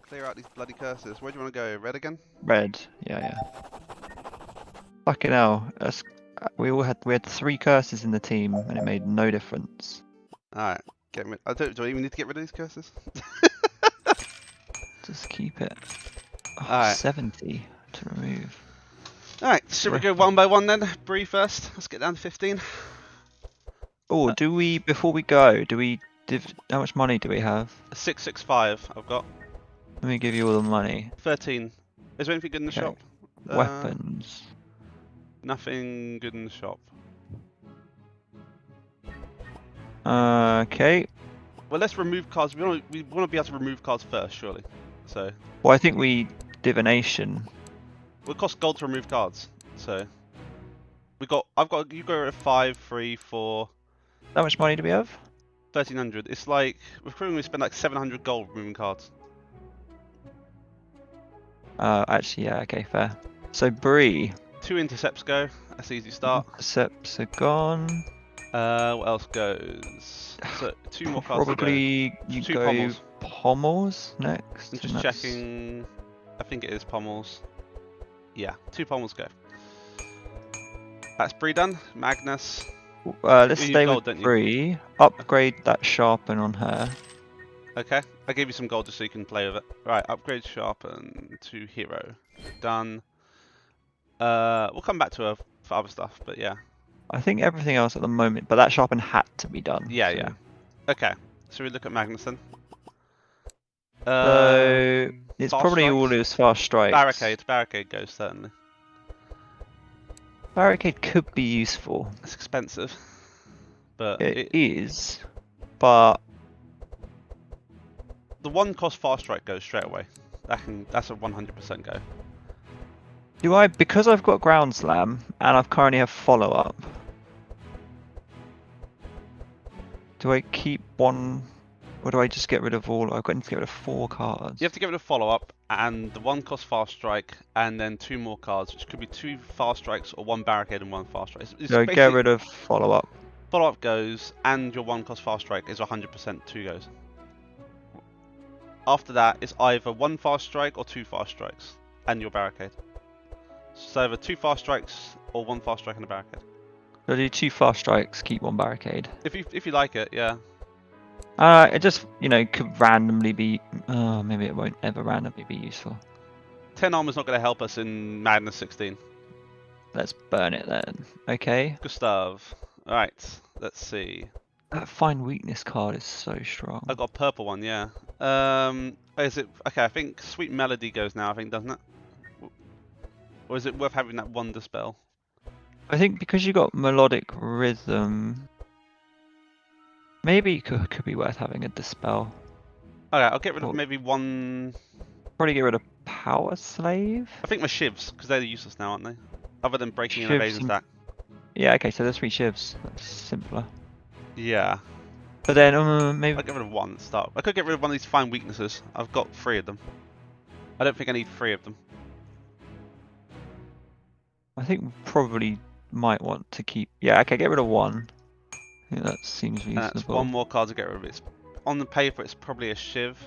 clear out these bloody curses. Where do you want to go? Red again? Red. Yeah. Fucking hell. We had 3 curses in the team and it made no difference. Alright. Do I even need to get rid of these curses? Just keep it. Oh, Alright. 70 to remove. Alright, should we go one by one then? Bree first. Let's get down to 15. Oh, before we go, how much money do we have? 665 I've got. Let me give you all the money. 13. Is there anything good in the Okay. shop? Weapons. Nothing good in the shop. Okay. Well, let's remove cards. We want to be able to remove cards first, surely. So. Well, I think we divination. Well, it costs gold to remove cards. So. You go at 5, 3, 4. How much money do we have? 1300. It's like we're probably going to spend like 700 gold removing cards. Actually, yeah. Okay, fair. So Bree. 2 intercepts go. That's an easy start. Intercepts are gone. What else goes? So 2 more cards. Probably you 2 go pommels next. I'm just checking. I think it is pommels. Yeah, 2 pommels go. That's Bree done. Magnus. Let's You stay gold, with don't you? Bree. Upgrade that sharpen on her. Okay, I gave you some gold just so you can play with it. Right, upgrade sharpen to hero. Done. We'll come back to her for other stuff, but yeah. I think everything else at the moment, but that sharpen had to be done. Yeah, so. yeah. Okay, so we look at Magnus then. So it's probably strikes? all his fast strikes. Barricade goes certainly. Barricade could be useful. It's expensive, but It is, but the 1 cost fast strike goes straight away. That's a 100% go. because I've got ground slam and I've currently have follow up. Do I keep 1, or do I just get rid of all? I've got to get rid of 4 cards. You have to get rid of follow up, and the 1 cost fast strike, and then 2 more cards, which could be 2 fast strikes or 1 barricade and 1 fast strike. So get rid of follow up. Follow up goes, and your 1 cost fast strike is 100% 2 goes. After that, it's either 1 fast strike or 2 fast strikes, and your barricade. So either 2 fast strikes or 1 fast strike and a barricade. So do 2 fast strikes, keep 1 barricade. If you like it, yeah. It just could randomly be. Maybe it won't ever randomly be useful. 10 armor's not going to help us in Madness 16. Let's burn it then. Okay. Gustav. Alright, let's see. That find weakness card is so strong. I've got a purple one, yeah. Is it okay? I think Sweet Melody goes now. I think, doesn't it? Or is it worth having that Wonder spell? I think because you got melodic rhythm, maybe it could be worth having a dispel. Okay, I'll get rid of maybe 1. Probably get rid of Power Slave. I think my shivs, because they're useless now, aren't they? Other than breaking an evasion stack. Yeah, okay, so there's 3 shivs. That's simpler. Yeah. But then maybe I'll get rid of 1 at the start. I could get rid of one of these fine weaknesses. I've got 3 of them. I don't think I need 3 of them. I think we probably might want to keep. Yeah, okay, get rid of 1. I think that seems reasonable. And that's 1 more card to get rid of. It's on the paper. It's probably a shiv.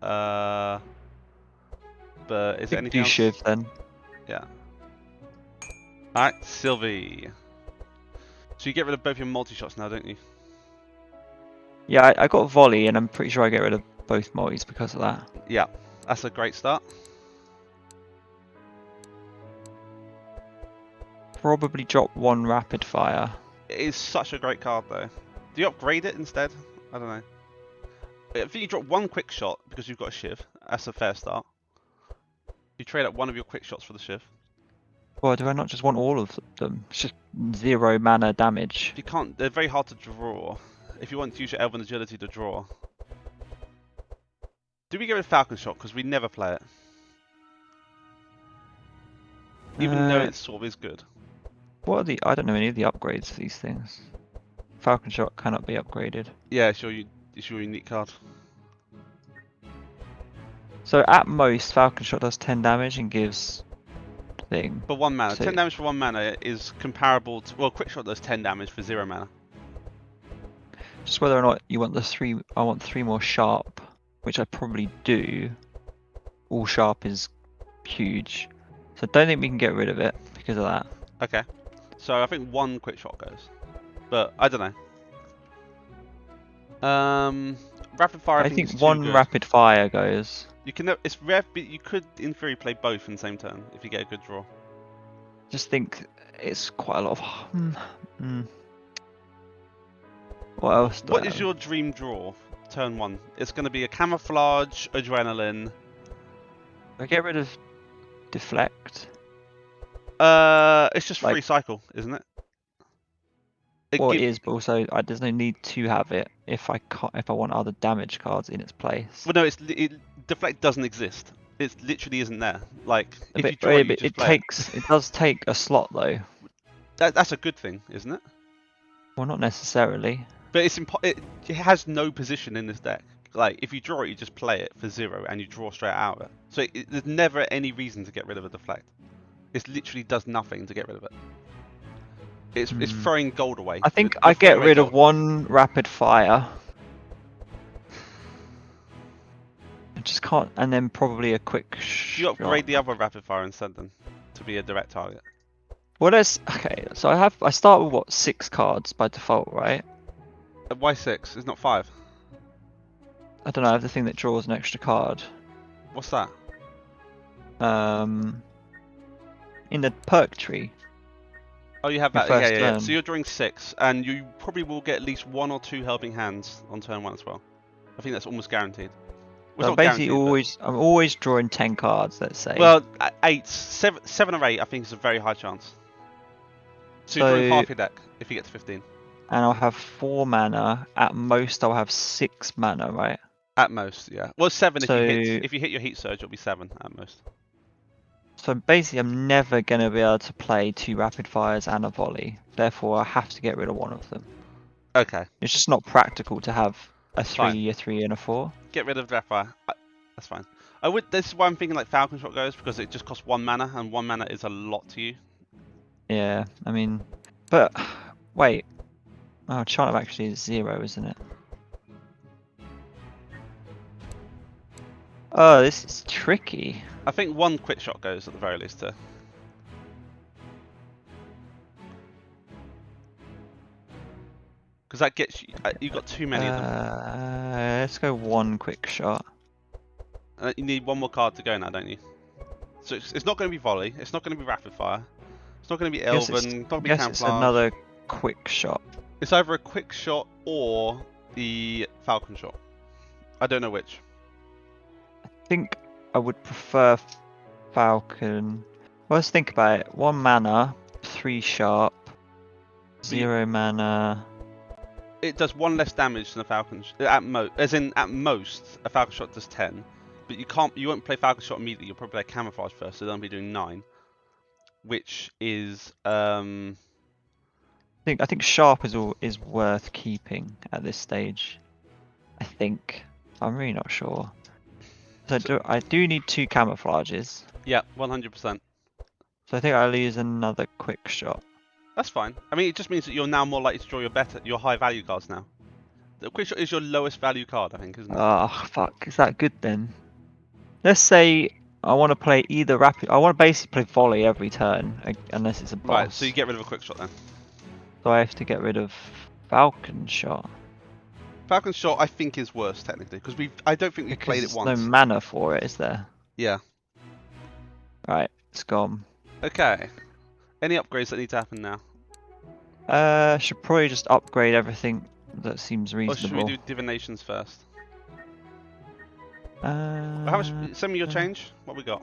But is there anything else? Shiv then. Yeah. Alright, Sylvie. So you get rid of both your multi-shots now, don't you? Yeah, I got volley, and I'm pretty sure I get rid of both mollies because of that. Yeah, that's a great start. Probably drop 1 rapid fire. It is such a great card though. Do you upgrade it instead? I don't know. I think you drop 1 quick shot because you've got a shiv. That's a fair start. You trade up 1 of your quick shots for the shiv. Well, do I not just want all of them? It's just 0 mana damage. You can't. They're very hard to draw. If you want to use your Elven Agility to draw. Do we get rid of Falcon Shot? Because we never play it. Even though it sort of is good. What are the? I don't know any of the upgrades for these things. Falcon Shot cannot be upgraded. Yeah, it's your unique card. So at most, Falcon Shot does 10 damage and gives thing. For 1 mana. So 10 damage for 1 mana is comparable to... Well, Quick Shot does 10 damage for 0 mana. Just whether or not you want the 3... I want 3 more sharp, which I probably do. all sharp is huge. So I don't think we can get rid of it because of that. Okay. So I think one quick shot goes, but I don't know. Rapid fire I think is too one good. rapid fire goes. You can. It's rare, but you could, in theory, play both in the same turn if you get a good draw. Just think it's quite a lot of. What else? What is your dream draw? Turn 1. It's going to be a camouflage, adrenaline. I get rid of deflect. It's just free Like- cycle, isn't it? Well, it is, but also there's no need to have it if I want other damage cards in its place. Well, no, deflect doesn't exist. It literally isn't there. Like if you draw yeah, it, you just play it does take a slot though. That's a good thing, isn't it? Well, not necessarily. But it has no position in this deck. Like if you draw it, you just play it for 0 and you draw straight out of it. So there's never any reason to get rid of a deflect. It literally does nothing to get rid of it. It's throwing gold away. I think I get rid of one rapid fire. I just can't, and then probably a quick shot. You upgrade the other rapid fire instead then to be a direct target. Well, okay. So I start with what, 6 cards by default, right? Why 6? It's not 5. I don't know. I have the thing that draws an extra card. What's that? In the perk tree. Oh, you have that. Your Yeah, first yeah. turn. So you're drawing 6, and you probably will get at least 1 or 2 helping hands on turn 1 as well. I think that's almost guaranteed. Well, So basically, I'm always drawing 10 cards. Let's say. Well, 7 or 8, I think is a very high chance. So you're drawing half your deck if you get to 15. And I'll have 4 mana. At most, I'll have 6 mana, right? At most, yeah. Well, 7 So, if you hit your heat surge, it'll be 7 at most. So basically, I'm never going to be able to play 2 rapid fires and a volley. Therefore, I have to get rid of one of them. Okay. It's just not practical to have a 3, Fine. a 3, and a 4. Get rid of draft fire. That's fine. This is why I'm thinking like Falcon Shot goes, because it just costs 1 mana, and 1 mana is a lot to you. Yeah, I mean, but wait. Oh, chant of actually is 0, isn't it? Oh, this is tricky. I think 1 quick shot goes at the very least too. Because that gets you. You've got too many of them. Let's go 1 quick shot. You need 1 more card to go now, don't you? So it's not going to be volley. It's not going to be rapid fire. It's not going to be elven. It's not going to be camouflage. It's another quick shot. It's either a quick shot or the Falcon Shot. I don't know which. I think I would prefer Falcon. Well, let's think about it. 1 mana, 3 sharp, 0 mana. It does 1 less damage than a Falcon at most, a Falcon Shot does 10. But you won't play Falcon Shot immediately. You'll probably play Camouflage first, so they'll be doing 9, which is I think sharp is worth keeping at this stage. I think. I'm really not sure. So I do need 2 camouflages. Yeah, 100%. So I think I'll use another quick shot. That's fine. I mean, it just means that you're now more likely to draw your high value cards now. The quick shot is your lowest value card, I think, isn't it? Oh fuck! Is that good then? Let's say I want to play either rapid. I want to basically play volley every turn, unless it's a boss. Right. So you get rid of a quick shot then. So I have to get rid of Falcon Shot. Falcon Shot, I think, is worse technically because I don't think we've played it once. There's no mana for it, is there? Yeah. Right, it's gone. Okay. Any upgrades that need to happen now? Should probably just upgrade everything that seems reasonable. Or should we do divinations first? How much? Send me your change. What we got?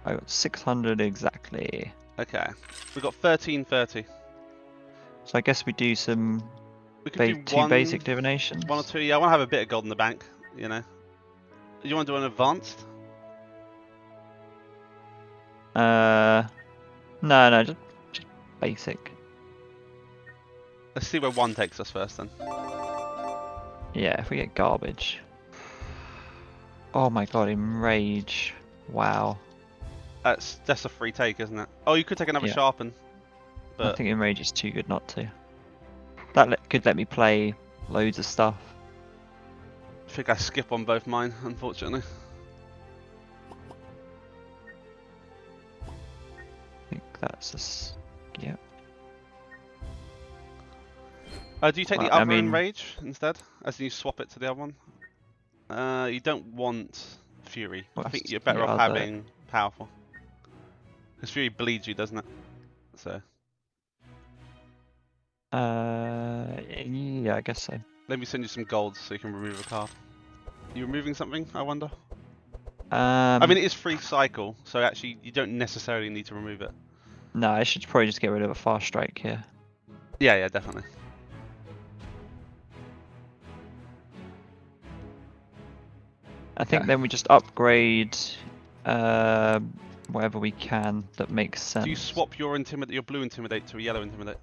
I got 600 exactly. Okay. We got 1330. So I guess we do some We could do 2 basic divinations. 1 or 2. Yeah, I want to have a bit of gold in the bank. You know. Do you want to do an advanced? No, just basic. Let's see where 1 takes us first then. Yeah, if we get garbage. Oh my god, enrage. Wow. That's a free take, isn't it? Oh, you could take another sharpen. But I think enrage is too good not to. That could let me play loads of stuff. I think I skip on both mine, unfortunately. that's yeah. Do you take the I other mean- Enrage instead? As in you swap it to the other one? You don't want Fury. I think What's you're better the off other- having Powerful. Because Fury bleeds you, doesn't it? So Yeah, I guess so. let me send you some gold so you can remove a card. You removing something, I wonder? I mean, it is free cycle, so actually you don't necessarily need to remove it. No, I should probably just get rid of a fast strike here. Yeah, definitely. I think Okay. then we just upgrade whatever we can that makes sense. Do you swap your blue intimidate to a yellow intimidate?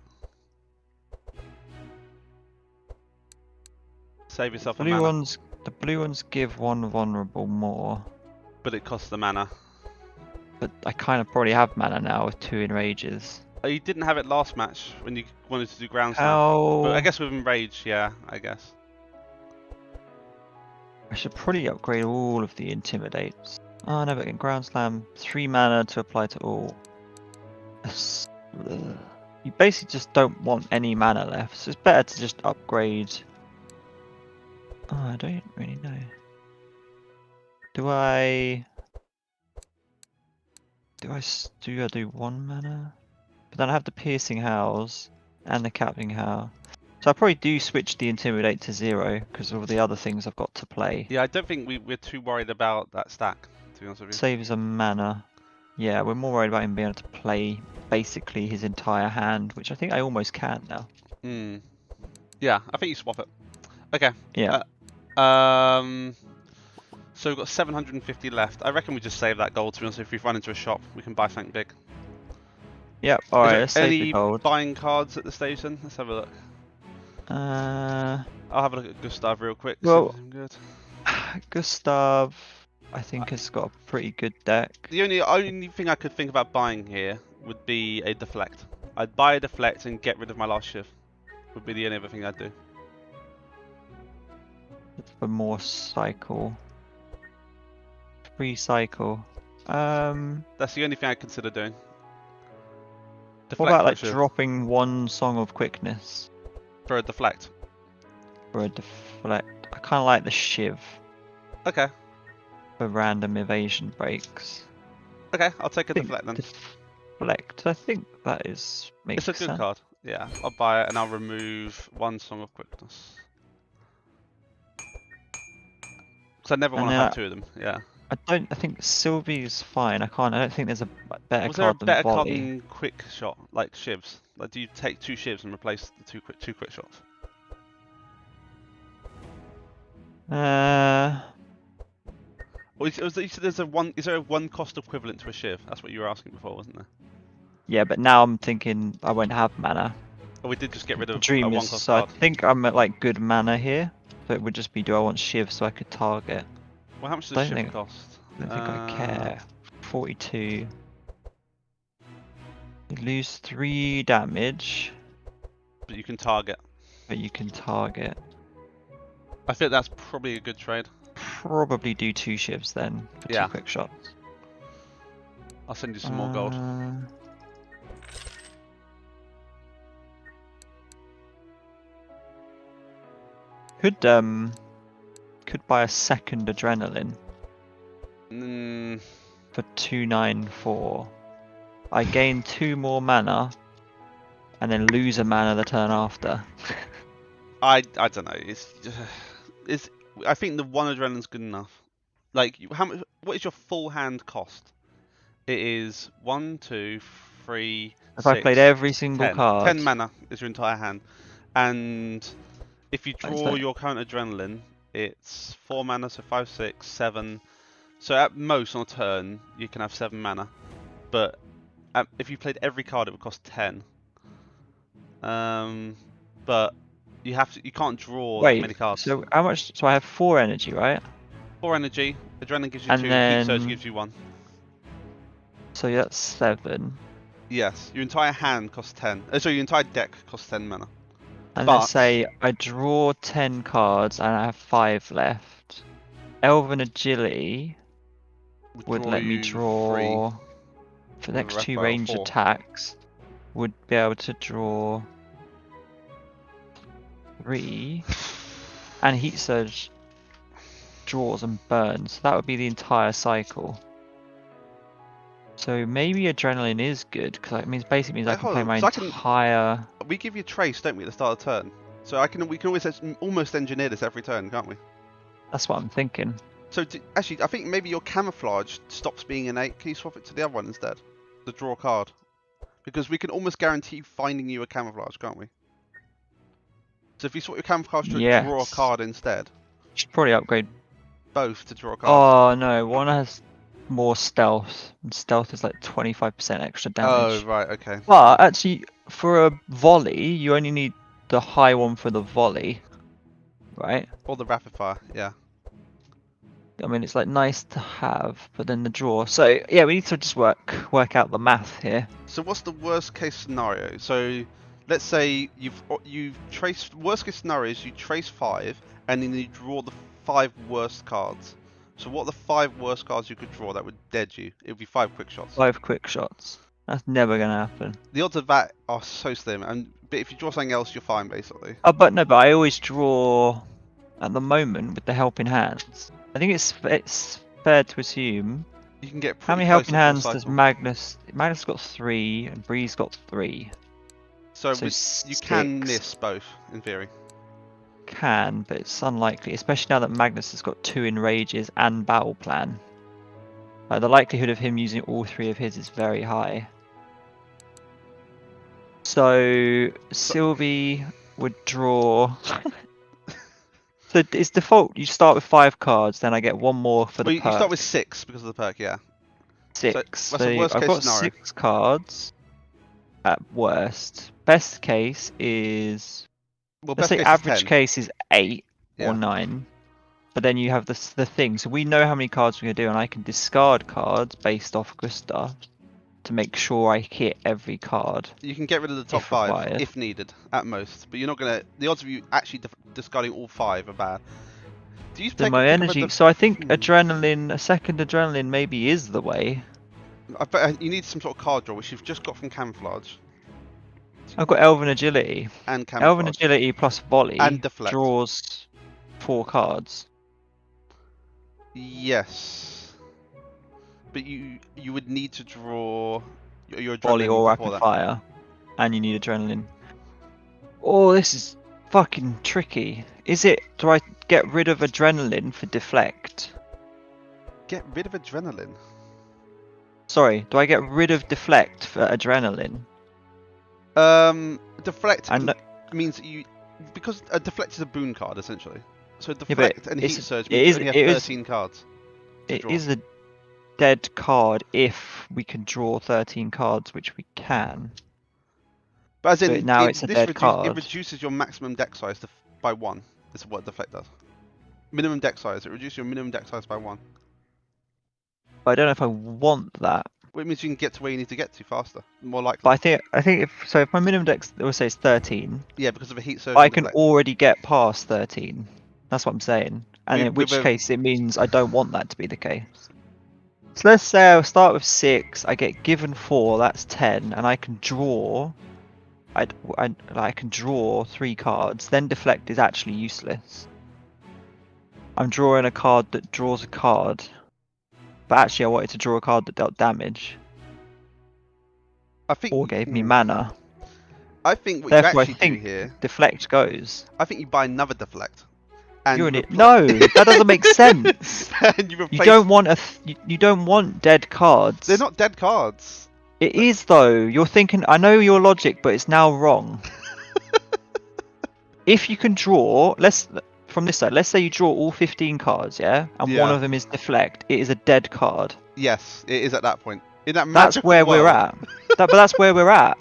Save yourself a mana. The blue ones give one vulnerable more, But it costs the mana. but I kind of probably have mana now with 2 enrages. Oh, you didn't have it last match when you wanted to do ground slam. How? But I guess with enrage, yeah, I guess. I should probably upgrade all of the intimidates. Oh no, but in ground slam, 3 mana to apply to all. You basically just don't want any mana left, so it's better to just upgrade. Oh, I don't really know. Do I do 1 mana? But then I have the piercing howls and the capping howl. So I probably do switch the intimidate to 0 because of all the other things I've got to play. Yeah, I don't think we're too worried about that stack, to be honest with you. Saves a mana. Yeah, we're more worried about him being able to play basically his entire hand, which I think I almost can now. Hmm. Yeah, I think you swap it. Okay. Yeah. So we've got 750 left. I reckon we just save that gold, to be honest. If we run into a shop, we can buy something big. Yep, alright, let's Is there save the any gold. buying cards at the station? Let's have a look. I'll have a look at Gustav real quick. Well- See if it's good. Gustav, I think, has got a pretty good deck. The only thing I could think about buying here would be a deflect. I'd buy a deflect and get rid of my last shift. Would be the only other thing I'd do. For more cycle. Free cycle. That's the only thing I consider doing. What about for a like shift. dropping 1 Song of Quickness For a deflect? for a deflect? I kind of like the Shiv Okay. for random evasion breaks. Okay, I'll take a I think deflect then. Deflect, I think that makes It's a good sense. card. Yeah, I'll buy it and I'll remove 1 Song of Quickness. Because I never And want to then have 2 of them. Yeah. I think Sylvie's fine. I don't think there's a better Was there a card than better card Volley. than Quick Shot, like shivs? Like, do you take 2 shivs and replace the two quick shots? Or you said there's is there a 1 cost equivalent to a shiv? That's what you were asking before, wasn't there? Yeah, but now I'm thinking I won't have mana. Or we did just get rid of a Dream 1 is, cost so I card. think I'm at like good mana here. So it would just be, do I want Shiv so I could target? Well, how much does Don't shiv think- cost? I don't think I care. 42. You lose 3 damage, But you can target. but you can target. I think that's probably a good trade. Probably do 2 Shivs then for Yeah. 2 quick shots. I'll send you some more gold. Could buy a second adrenaline for 294. I gain 2 more mana, and then lose a mana the turn after. I don't know. It's I think the 1 adrenaline's good enough. Like, how much? What is your full hand cost? It is 1, 2, 3. If I 6, played every single 10. card, 10 mana is your entire hand, and if you That's draw like- your current adrenaline, it's 4 mana, so 5, 6, 7. So at most on a turn you can have 7 mana, but if you played every card it would cost 10. But you can't draw that many wait. cards. So how much? So I have 4 energy, right? 4 energy, adrenaline gives you And 2, then- heat surge gives you 1. So that's 7. Yes, your entire hand costs 10. So your entire deck costs 10 mana. And But- let's say I draw 10 cards and I have 5 left. Elven Agility would draw let me you draw for the next With a 2 rapid fire of range 4. attacks, would be able to draw 3, and Heat Surge draws and burns. So that would be the entire cycle. So maybe Adrenaline is good, because it means basically means I Wait, can hold play on, my 'cause I can- entire. We give you Trace, don't we, at the start of the turn? So we can always almost engineer this every turn, can't we? That's what I'm thinking. So actually, I think maybe your Camouflage stops being innate. Can you swap it to the other one instead? The draw card. Because we can almost guarantee finding you a Camouflage, can't we? So if you swap your Camouflage to a draw Yes. card instead, Should probably upgrade. both to draw cards. Oh no, one has more stealth, and stealth is like 25% extra Oh, damage. right, okay. But actually, for a volley, you only need the high one for the volley, right? Or the rapid fire, yeah. I mean, it's like nice to have, but then the draw. So yeah, we need to just work out the math here. So what's the worst case scenario? So let's say you've traced worst case scenario is you trace 5 and then you draw the 5 worst cards. So what are the 5 worst cards you could draw that would dead you? It would be 5 quick shots. 5 quick shots. That's never gonna happen. The odds of that are so slim, but if you draw something else, you're fine basically. Oh, but no, but I always draw at the moment with the helping hands. I think it's fair to assume. You can get How pretty many close helping to full hands does cycle. Magnus? Magnus got 3 and Bree's got 3. So you 6 can miss both in theory. Can, but it's unlikely, especially now that Magnus has got 2 enrages and battle plan. The likelihood of him using all 3 of his is very high. So Sylvie would draw. So it's default. You start with 5 cards, then I get 1 more for the Well, perk. you start with 6 because of the perk, yeah. 6. So that's the worst I've case got scenario. 6 cards. At worst, best case is. Well, Let's best say case average is 10. case is 8 Yeah. or 9. But then you have the thing. So we know how many cards we're going to do, and I can discard cards based off Gustav to make sure I hit every card. You can get rid of the top If 5 required. if needed, at most. But you're not gonna. The odds of you actually discarding all 5 are bad. Do you So take my think of energy. a So I think adrenaline, a second adrenaline maybe is the way. I bet you need some sort of card draw, which you've just got from Camouflage I've got Elven Agility. and Elven Camouflage Agility plus Volley and Deflect. draws 4 cards. Yes, but you would need to draw your Volley adrenaline or before Rapid that. Fire. And you need adrenaline. Oh, this is fucking tricky. Is it, do I get rid of adrenaline for Deflect? Get rid of adrenaline. Sorry, do I get rid of Deflect for adrenaline? Deflect And means because a deflect is a boon card essentially. So but deflect and heat it's- surge it means you is- only have it is- 13 cards. to it draw. is a dead card if we can draw 13 cards, which we can. But as in, But now it's a dead It card. reduces your maximum deck size by 1. This is what deflect does. Minimum deck size. It reduces your minimum deck size by 1. But I don't know if I want that. Well, it means you can get to where you need to get to faster, more likely. But I think if my minimum deck, we'll say, is 13, Yeah, because of a heat surge. I and can deflect. already get past 13. That's what I'm saying. And in which case it means I don't want that to be the case. So let's say I'll start with 6, I get given 4, that's 10, and I can draw. I can draw 3 cards. Then deflect is actually useless. I'm drawing a card that draws a card, but actually I wanted to draw a card that dealt damage I think. or gave me mana. I think what Therefore, you I actually do think here. deflect goes. I think you buy another deflect. And You're an idiot. No, that doesn't make sense. and you replace. You don't want you don't want dead cards. They're not dead cards. It is though. You're thinking. I know your logic, but it's now wrong. If you can draw, from this side. Let's say you draw all 15 cards, yeah, and one Yeah. of them is deflect. It is a dead card. Yes, it is at that point. In that That's magical where we're world. at. But that's where we're at.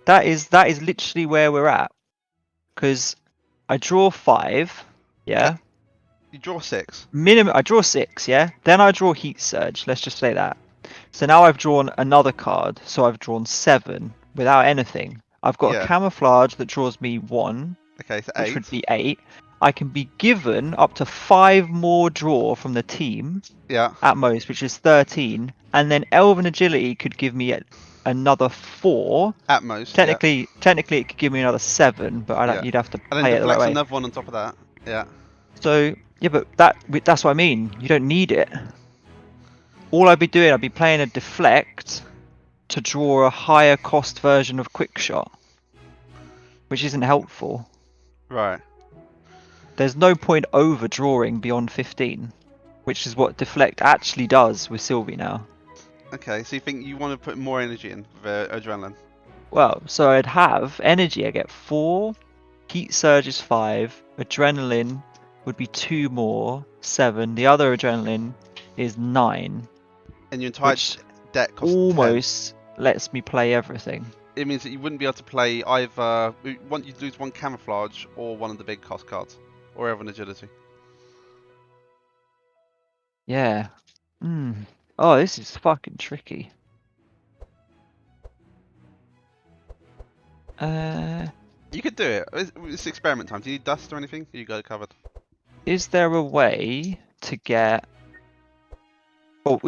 That is literally where we're at. Because I draw 5, yeah. You draw 6. Minimum, I draw 6, yeah. Then I draw Heat Surge. Let's just say that. So now I've drawn another card. So I've drawn 7 without anything. I've got Yeah. a Camouflage that draws me 1, Okay, so which 8. would be 8. I can be given up to 5 more draw from the team Yeah, at most, which is 13, and then Elven Agility could give me another 4. at most. Yeah, Technically, it could give me another 7, but yeah. you'd have to And then play it the right deflects way. another one on top of that. Yeah. So yeah, but that's what I mean. You don't need it. All I'd be doing, I'd be playing a deflect to draw a higher cost version of quickshot, which isn't helpful. Right. There's no point overdrawing beyond 15, which is what deflect actually does with Sylvie now. Okay, so you think you want to put more energy in for adrenaline? Well, so I'd have energy. I get 4, heat surge is 5, adrenaline would be 2 more, 7. The other adrenaline is 9, And your entire which deck costs 10. almost lets me play everything. It means that you wouldn't be able to play either. You lose one camouflage or one of the big cost cards, or Elven Agility. Yeah. Oh, this is fucking tricky. You could do it. It's experiment time. Do you need dust or anything? You got it covered. Is there a way to get? Well,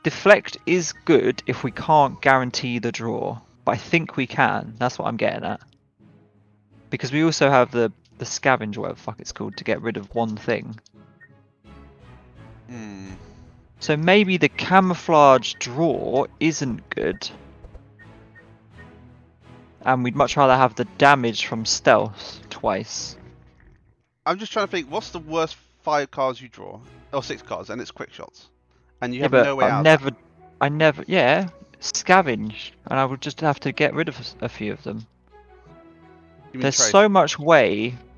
deflect is good if we can't guarantee the draw, but I think we can. That's what I'm getting at. Because we also have the scavenge, whatever the fuck it's called, to get rid of one thing. Hmm. So maybe the camouflage draw isn't good. And we'd much rather have the damage from stealth twice. I'm just trying to think. What's the worst 5 cards you draw? Or 6 cards, and it's quick shots, and you Yeah, have but no way out of that. yeah, scavenge, and I would just have to get rid of a few of them. You mean There's trace? so much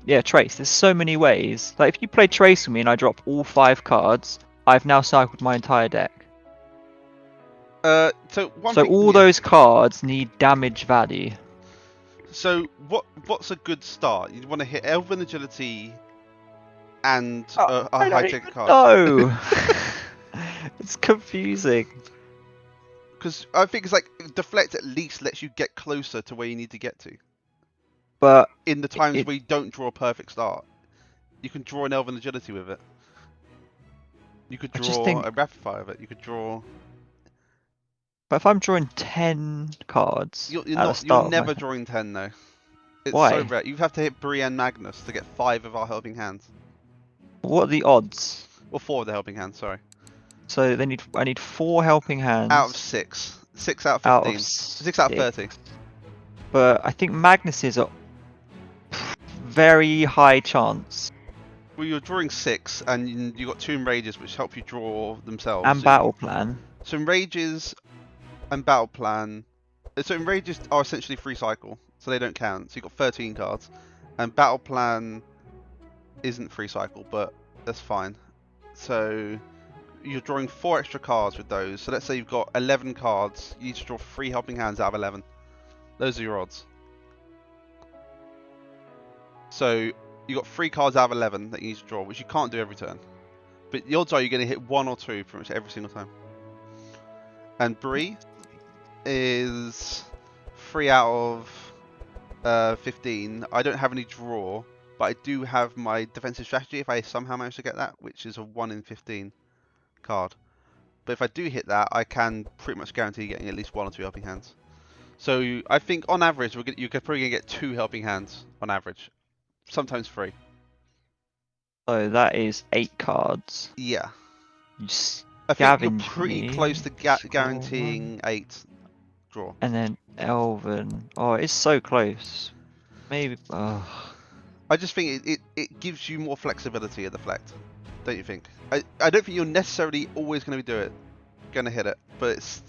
yeah, trace. There's so many ways. Like if you play trace with me and I drop all 5 cards, I've now cycled my entire deck. So one So thing. all Yeah. those cards need damage value. So what's a good start? You want to hit Elven Agility and Oh, a I high don't ticket even card. know. It's confusing. Because I think it's like deflect at least lets you get closer to where you need to get to. But In the times it, where you don't draw a perfect start, you can draw an Elven Agility with it. You could I just draw think, a Rapid Fire with it. You could draw. but if I'm drawing 10 cards at the You're start of my never thing, drawing 10 though. It's so why? rare. You have to hit Brienne Magnus to get 5 of our helping hands. What are the odds? Or 4 of the helping hands. Sorry. So I need 4 helping Out of hands 6. 6 out of out of 15. 6 out of 6. 30. But I think Magnus is a very high chance. Well, you're drawing 6, and you got 2 Enrages, which help you draw themselves. And Battle Plan. So Enrages and Battle Plan. So Enrages are essentially free cycle, so they don't count. So you've got 13 cards, and Battle Plan isn't free cycle, but that's fine. So you're drawing 4 extra cards with those. So let's say you've got 11 cards. You need to draw 3 helping hands out of 11. Those are your odds. So you got 3 cards out of 11 that you need to draw, which you can't do every turn. But the odds are you're going to hit 1 or 2 pretty much every single time. And Bree is 3 out of 15. I don't have any draw, but I do have my defensive strategy if I somehow manage to get that, which is a 1 in 15 card. But if I do hit that, I can pretty much guarantee getting at least 1 or 2 helping hands. So I think on average, you're probably going to get 2 helping hands on average. Sometimes 3. So that is 8 cards. Yeah. You I think you're scavenge pretty me, close to draw guaranteeing 1, 8 draw. and then Elven. Oh, it's so close. Maybe. Oh. I just think it gives you more flexibility at the deflect, don't you think? I don't think you're necessarily always going to going to hit it, but it's...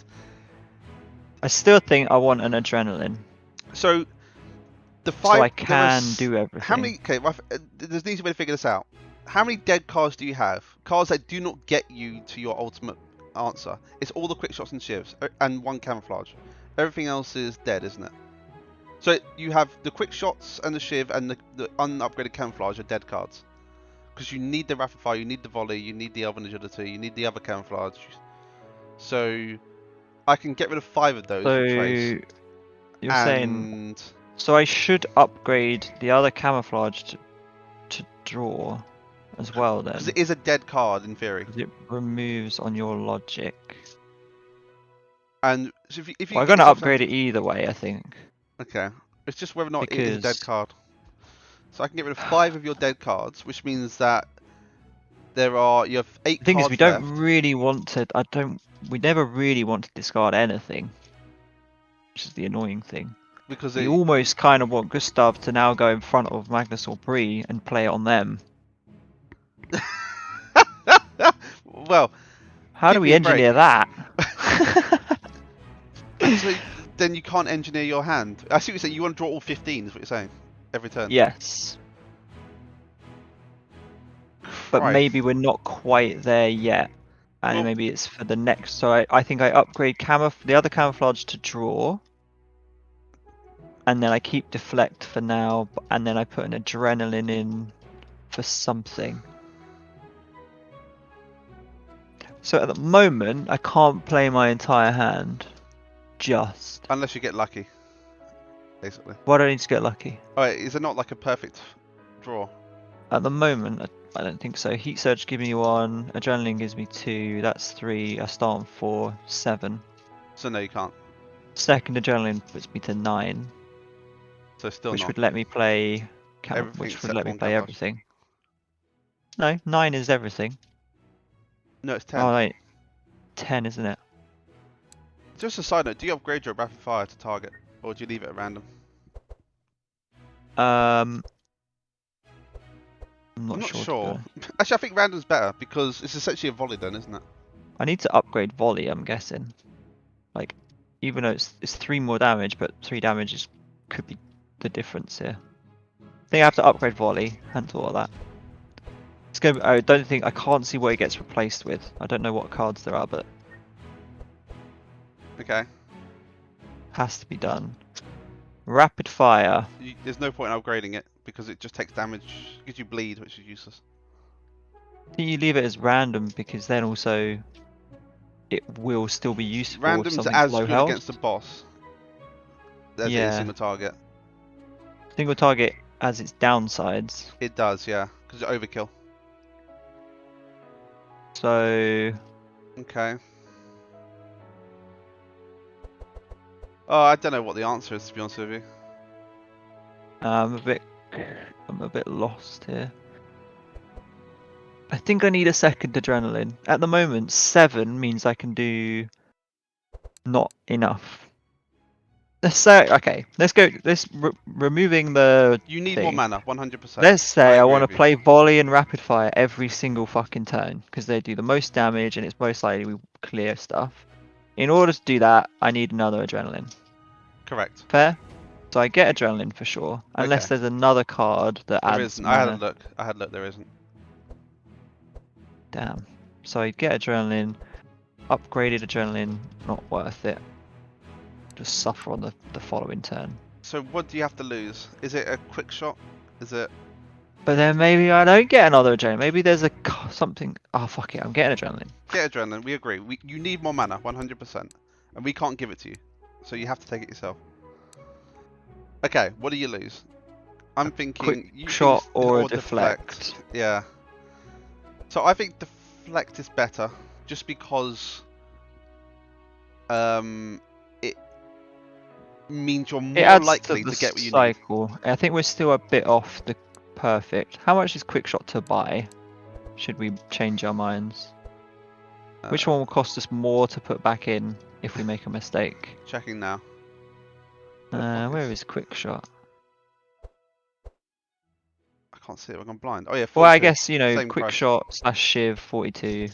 I still think I want an adrenaline. So, the 5... So I can do everything. How many... Okay, there's an easy way to figure this out. How many dead cards do you have? Cards that do not get you to your ultimate answer. It's all the quick shots and shivs, and 1 camouflage. Everything else is dead, isn't it? So you have the quick shots and the shiv and the unupgraded camouflage are dead cards. Because you need the rapid fire, you need the volley, you need the elven agility, you need the other camouflage. So I can get rid of 5 of those with trace. You're saying... So I should upgrade the other camouflage to draw as well then. Because it is a dead card in theory. 'Cause it removes on your logic. And so if you Well, I'm get gonna yourself upgrade it either way, I think. Okay. It's just whether or not it is a dead Because card. So I can get rid of 5 of your dead cards, which means that you have 8 the thing is, cards we don't left. really want to. We never really want to discard anything, which is the annoying thing. Because We almost kind of want Gustav to now go in front of Magnus or Bree and play it on them. well, How do give me we a break. engineer that? So then you can't engineer your hand. I see what you're saying. You want to draw all 15, is what you're saying. Every turn. Yes. But Christ. maybe we're not quite there yet. And Well- maybe it's for the next. So I think I upgrade the other camouflage to draw. And then I keep deflect for now. And then I put an adrenaline in for something. So at the moment, I can't play my entire hand. Just. Unless you get lucky. Basically. Why do I need to get lucky? Alright, is it not like a perfect draw? At the moment, I don't think so. Heat Surge gives me 1, Adrenaline gives me 2, that's 3, I start on 4, 7. So no, you can't. Second Adrenaline puts me to 9, So still which not. would let me play Everything which would except let me one play camouflage. everything. No, 9 is everything. No, it's 10. Oh wait, 10 isn't it? Just a side note, do you upgrade your rapid fire to target? Or do you leave it at random? I'm I'm not not sure. sure. Actually, I think random's better because it's essentially a volley then, isn't it? I need to upgrade volley, I'm guessing. Like, even though it's 3 more damage, but 3 damage could be the difference here. I think I have to upgrade volley. Hadn't thought of that. It's gonna. I can't see what it gets replaced with. I don't know what cards there are, but Okay. has to be done. Rapid fire. There's no point in upgrading it because it just takes damage, gives you bleed, which is useless. I think you leave it as random because then also it will still be useful if Random's something's as low good health. against the boss as it is Yeah. single target. Single target has its downsides. It does, yeah, because it's overkill. So Okay. Oh, I don't know what the answer is, to be honest with you. I'm a bit lost here. I think I need a second adrenaline. At the moment, 7 means I can do not enough. Let's say, okay, let's go. Removing the You need thing. more mana, 100%. Let's say I agree want to with you. play volley and rapid fire every single fucking turn because they do the most damage and it's most likely we clear stuff. In order to do that, I need another adrenaline. Correct. Fair? So I get adrenaline for sure, unless Okay. there's another card that There adds isn't. I had a mana. look. There isn't. Damn. So I get adrenaline, upgraded adrenaline, not worth it. Just suffer on the following turn. So what do you have to lose? Is it a quick shot? Is it... But then maybe I don't get another adrenaline. Maybe there's something. Oh fuck it, I'm getting adrenaline. Get adrenaline, we agree. You need more mana, 100%. And we can't give it to you. So you have to take it yourself. Okay, what do you lose? I'm thinking... Quick you shot think or deflect. Yeah. So I think deflect is better. Just because... it means you're It more adds likely to the to get what you need. cycle. I think we're still a bit off the perfect. How much is quick shot to buy? Should we change our minds? Which one will cost us more to put back in if we make a mistake? Checking now. Where Where is quick shot? I can't see it. I've gone blind. Oh yeah, 42. Well, I guess Same quick price. shot / shiv 42.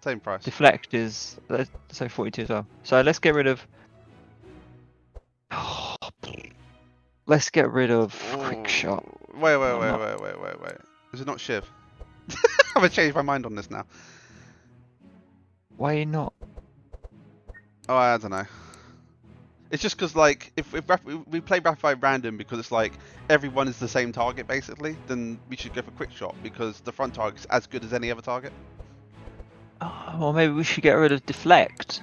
Same price. Deflect is so 42 as well. So let's get rid of. Let's get rid of quick shot. Wait. I'm not- Wait. Is it not Shiv? I've changed my mind on this now. Why not? Oh, I don't know. It's just because, like, if we play Rapid Fire random because it's like everyone is the same target basically, then we should go for quick shot because the front target's as good as any other target. Oh, well, maybe we should get rid of deflect.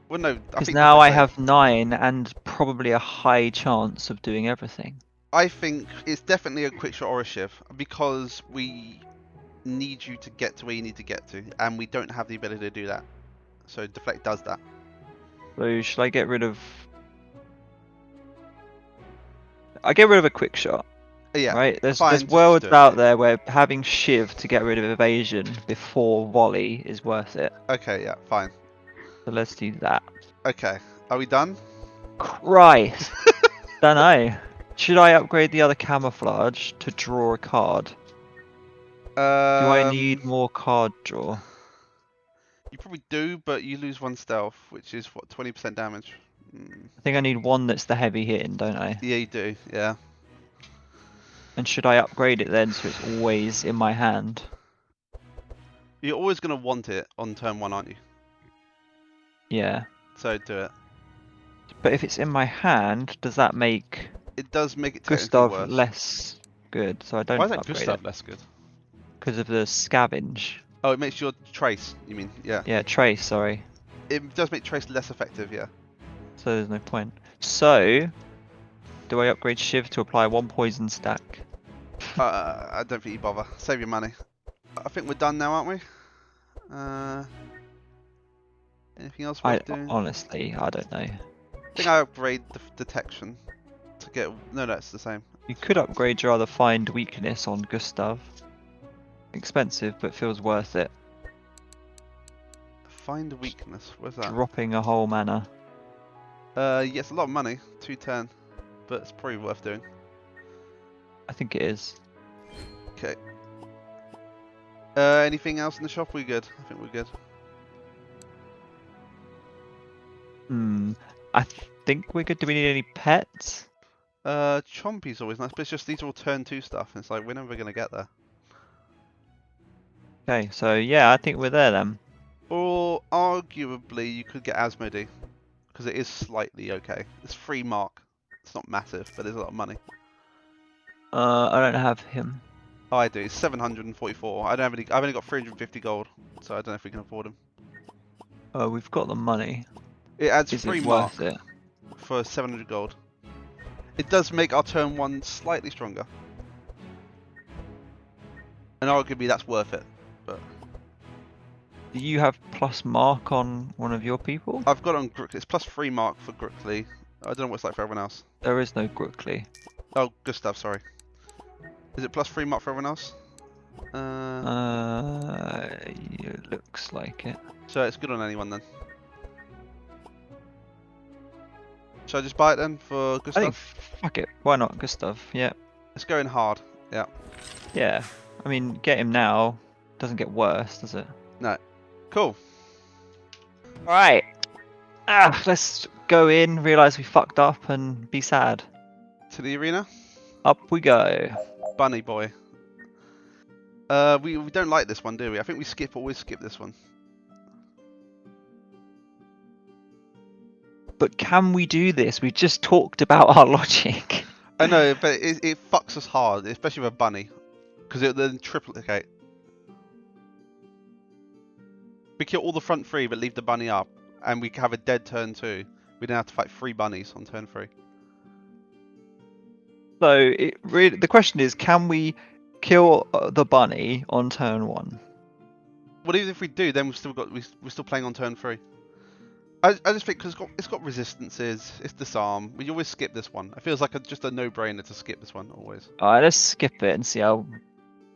Well, no, I Because think now I deflect- have 9 and probably a high chance of doing everything. I think it's definitely a quick shot or a shiv because we need you to get to where you need to get to, and we don't have the ability to do that. So deflect does that. So should I get rid of? I get rid of a quick shot. Yeah, Right, there's fine. Just worlds do it. out there where having shiv to get rid of evasion before volley is worth it. Okay, yeah, fine. So let's do that. Okay, are we done? Christ, don't know. Should I upgrade the other camouflage to draw a card? Do I need more card draw? You probably do, but you lose one stealth, which is what 20% damage. I think I need one that's the heavy hitting, don't I? Yeah, you do. Yeah. And should I upgrade it then so it's always in my hand? You're always gonna want it on turn 1, aren't you? Yeah. So do it. But if it's in my hand, does that make It does make it technically Gustav worse. less good? So I don't Why is that upgrade Gustav it. less good? Because of the scavenge. Oh, it makes your trace. You mean? Yeah. Yeah, trace, sorry. It does make trace less effective. Yeah. So there's no point. So, do I upgrade Shiv to apply 1 poison stack? I don't think you bother. Save your money. I think we're done now, aren't we? Anything else worth doing? Honestly, I don't know. I think I upgrade the detection to get. No, that's the same. You could upgrade your other find weakness on Gustav. Expensive, but feels worth it. Find a weakness. Where's that? Dropping a whole mana. Yes, a lot of money. 210, but it's probably worth doing. I think it is. Okay. Anything else in the shop? We good? I think we're good. I think we're good. Do we need any pets? Chompy's always nice, but it's just these are all turn 2 stuff, and it's like we're never gonna get there. Okay, so yeah, I think we're there then. Or arguably you could get Asmodee, because it is slightly okay. It's free mark. It's not massive, but there's a lot of money. I don't have him. Oh, I do. It's 744. I don't have any. I've only got 350 gold, so I don't know if we can afford him. Oh, we've got the money. It adds Is free it mark worth it? for 700 gold. It does make our turn 1 slightly stronger, and arguably that's worth it. But Do you have plus mark on one of your people? I've got it on Grookley. It's plus 3 mark for Grookley. I don't know what it's like for everyone else. There is no Grookley. Oh, Gustav, sorry. Is it plus 3 mark for everyone else? It looks like it. So it's good on anyone then. Should I just buy it then for I think, Gustav? fuck it, why not Gustav? Yeah. It's going hard. Yeah. Yeah. I mean, get him now. Doesn't get worse, does it? No. Cool. Alright. Let's go in, realise we fucked up, and be sad. To the arena. Up we go. Bunny boy. We don't like this one, do we? I think we always skip this one. But can we do this? We just talked about our logic. I know, but it fucks us hard, especially with a bunny, because it then triplicate. We kill all the front 3, but leave the bunny up, and we have a dead turn 2. We don't have to fight 3 bunnies on turn 3. So the question is, can we kill the bunny on turn 1? Well, even if we do, then we're still playing on turn 3. I just think because it's got resistances, it's disarm. We always skip this one. It feels like just a no-brainer to skip this one always. Alright, let's skip it and see how.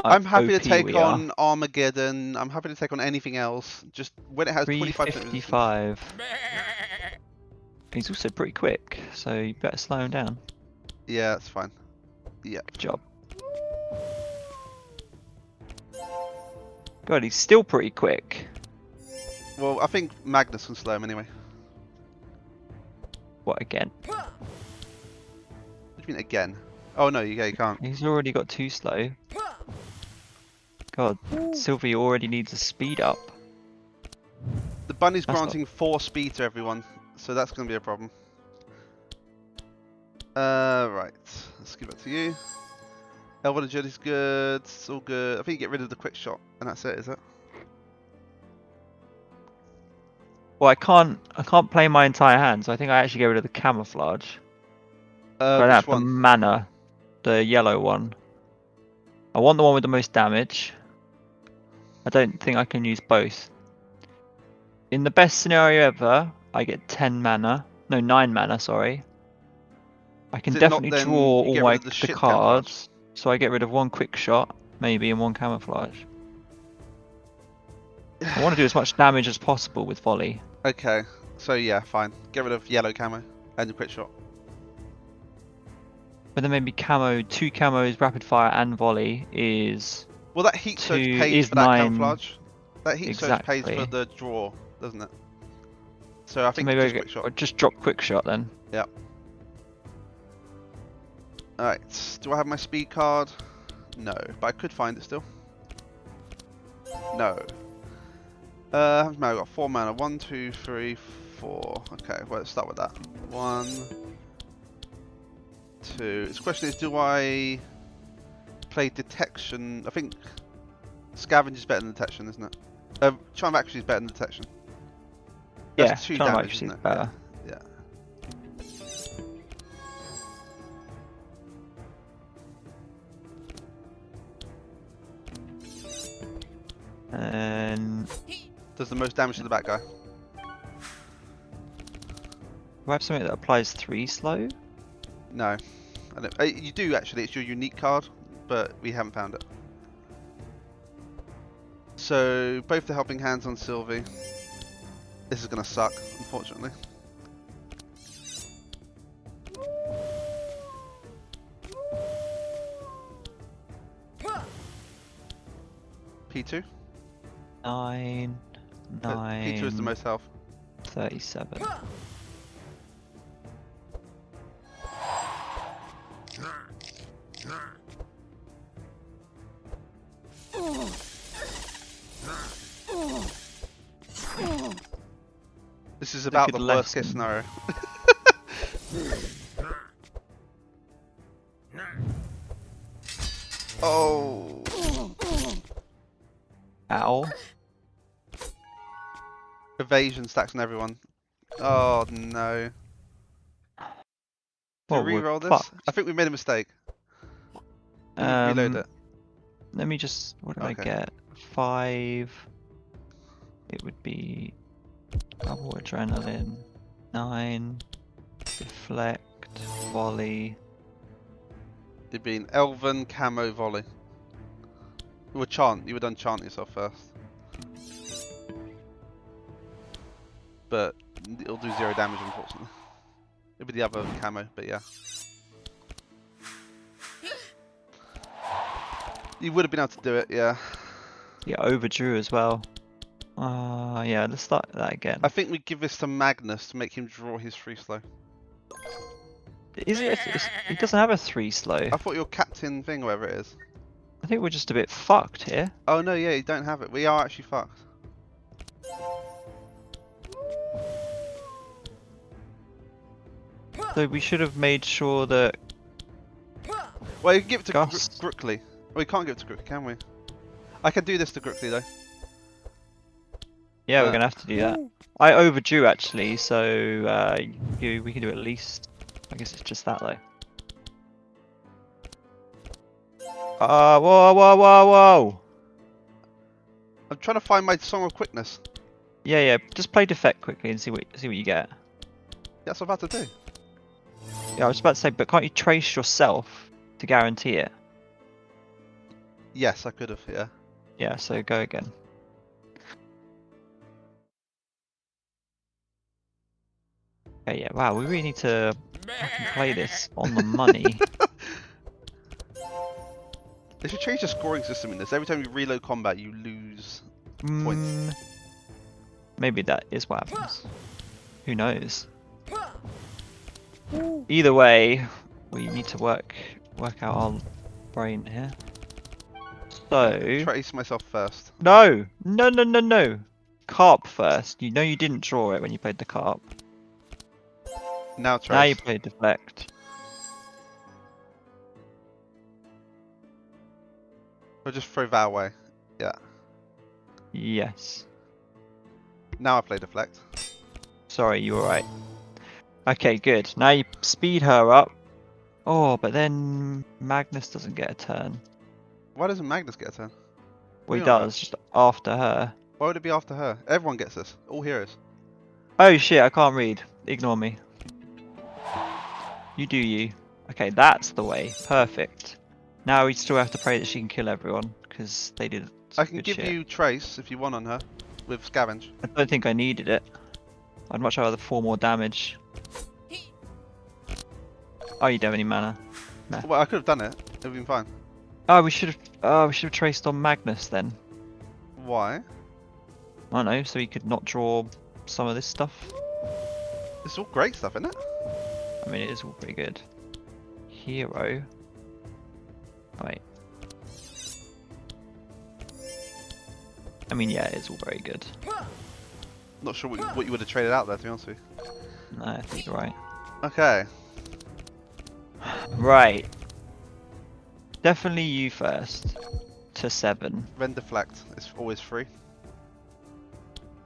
I'm happy OP to take we on Armageddon. I'm happy to take on anything else. Just when it has 25%. 355. He's also pretty quick, so you better slow him down. Yeah, that's fine. Yeah. Good job. God, he's still pretty quick. Well, I think Magnus can slow him anyway. What again? What do you mean again? Oh no, you can't. He's already got 2 slow. God, Sylvie already needs a speed up. The bunny's That's granting 4 speed to everyone, so that's going to be a problem. Right. Let's give it to you. Elven Agility's good. It's all good. I think you get rid of the quick shot, and that's it, is it? Well, I can't play my entire hand, so I think I actually get rid of the camouflage. But I don't have Which one? the mana. the yellow one. I want the one with the most damage. I don't think I can use both. In the best scenario ever, I get 10 mana. No, 9 mana, sorry. I can Is it not definitely then draw you all get rid of the the shit camouflage? cards. So I get rid of one quick shot, maybe, and one camouflage. I want to do as much damage as possible with volley. Okay, so yeah, fine. Get rid of yellow camo and the quick shot. But then maybe camo, 2 camos, rapid fire, and volley is Well, that heat surge two pays is for that 9 camouflage. That heat surge pays for exactly. the draw, doesn't it? So I So think maybe just quick shot. I'll just drop quick shot then. Yep. Alright, do I have my speed card? No, but I could find it still. No. How much mana? I've got 4 mana. 1, 2, 3, 4. Okay, well, let's start with that. 1, 2. The question is, do I play detection? I think scavenge is better than detection, isn't it? Charm of Accuracy is better than detection. That's Yeah, 2 Charm of damage, Accuracy isn't is it? better. Yeah. And Does the most damage to the bad guy. do I have something that applies 3 slow? No. I don't, you do actually, it's your unique card, but we haven't found it. So, both the helping hands on Sylvie. This is going to suck, unfortunately. P2? 9, 9. P2 is the most health. 37. This is about the good worst case lesson. scenario. Oh. Ow. Evasion stacks on everyone. Oh no. Do Well, we we're reroll this? fucked. I think we made a mistake. Reload it. Let me just. What did I Okay. get? 5. It would be double adrenaline. 9. Deflect. Volley. It'd be an Elven camo volley. You would chant. You would unchant yourself first. But it'll do 0 damage, unfortunately. It'll be the other camo, but yeah. You would have been able to do it, yeah. Yeah, overdrew as well. Yeah, let's start that again. I think we give this to Magnus to make him draw his free slow. Is it? He doesn't have a 3 slow. I thought your captain thing, whatever it is. I think we're just a bit fucked here. Oh no, yeah, you don't have it. We are actually fucked. So we should have made sure that. Well, you can give it to Gust. Grookley. We can't give it to Grookley, can we? I can do this to Grookley though. Yeah, we're gonna have to do that. I overdrew actually, so we can do at least. I guess it's just that though. Whoa, whoa, whoa, whoa! I'm trying to find my Song of Quickness. Yeah. Just play defect quickly and see what you get. That's what I'm about to do. Yeah, I was about to say, but can't you trace yourself to guarantee it? Yes, I could have. Yeah. Yeah, so go again. Okay, yeah. Wow, we really need to fucking play this on the money. They should change the scoring system in this. Every time you reload combat, you lose points. Maybe that is what happens. Who knows? Either way, we need to work out our brain here. So Trace myself first. no. Carp first. You know you didn't draw it when you played the carp. Now trace. Now you play deflect. Or just throw that away. Yeah. Yes. Now I play deflect. Sorry, you were right. Okay, good. Now you speed her up. Oh, but then Magnus doesn't get a turn. Why doesn't Magnus get a turn? Well, he What are you on about? does, just after her. Why would it be after her? Everyone gets this. All heroes. Oh shit, I can't read. Ignore me. You do you. Okay, that's the way. Perfect. Now we still have to pray that she can kill everyone, because they did I some can good give shit. you Trace if you want on her with Scavenge. I don't think I needed it. I'd much rather 4 more damage. Oh, you don't have any mana. Nah. Well, I could have done it. It would have been fine. Oh, we should have traced on Magnus then. Why? I don't know, so he could not draw some of this stuff. It's all great stuff, isn't it? I mean, it is all pretty good. Hero. Oh, wait. I mean, yeah, it's all very good. Not sure what you would have traded out there, to be honest with you. No, I think you're right. Okay. Right. Definitely you first. To 7. Rend Deflect. It's always free.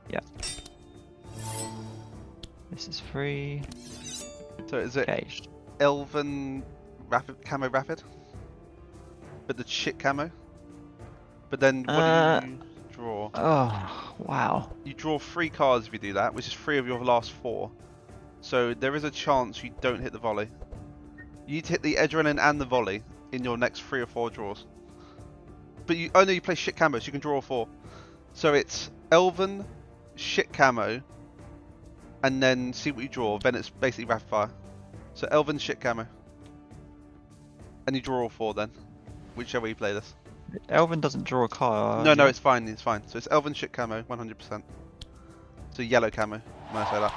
Yeah. This is free. So is it Okay. Elven Rapid Camo Rapid? But the shit camo? But then what do you draw? Oh, wow. You draw 3 cards if you do that, which is 3 of your last 4. So there is a chance you don't hit the volley. You need to hit the Adrenaline and the volley in your next 3 or 4 draws. But you only play shit camo, so you can draw all 4. So it's Elven, shit camo, and then see what you draw. Then it's basically rapid fire. So Elven, shit camo. And you draw all 4 then. Whichever you play this. Elven doesn't draw a card. No, yeah. it's fine, it's fine. So it's Elven shit camo, 100%. So yellow camo, might I say that.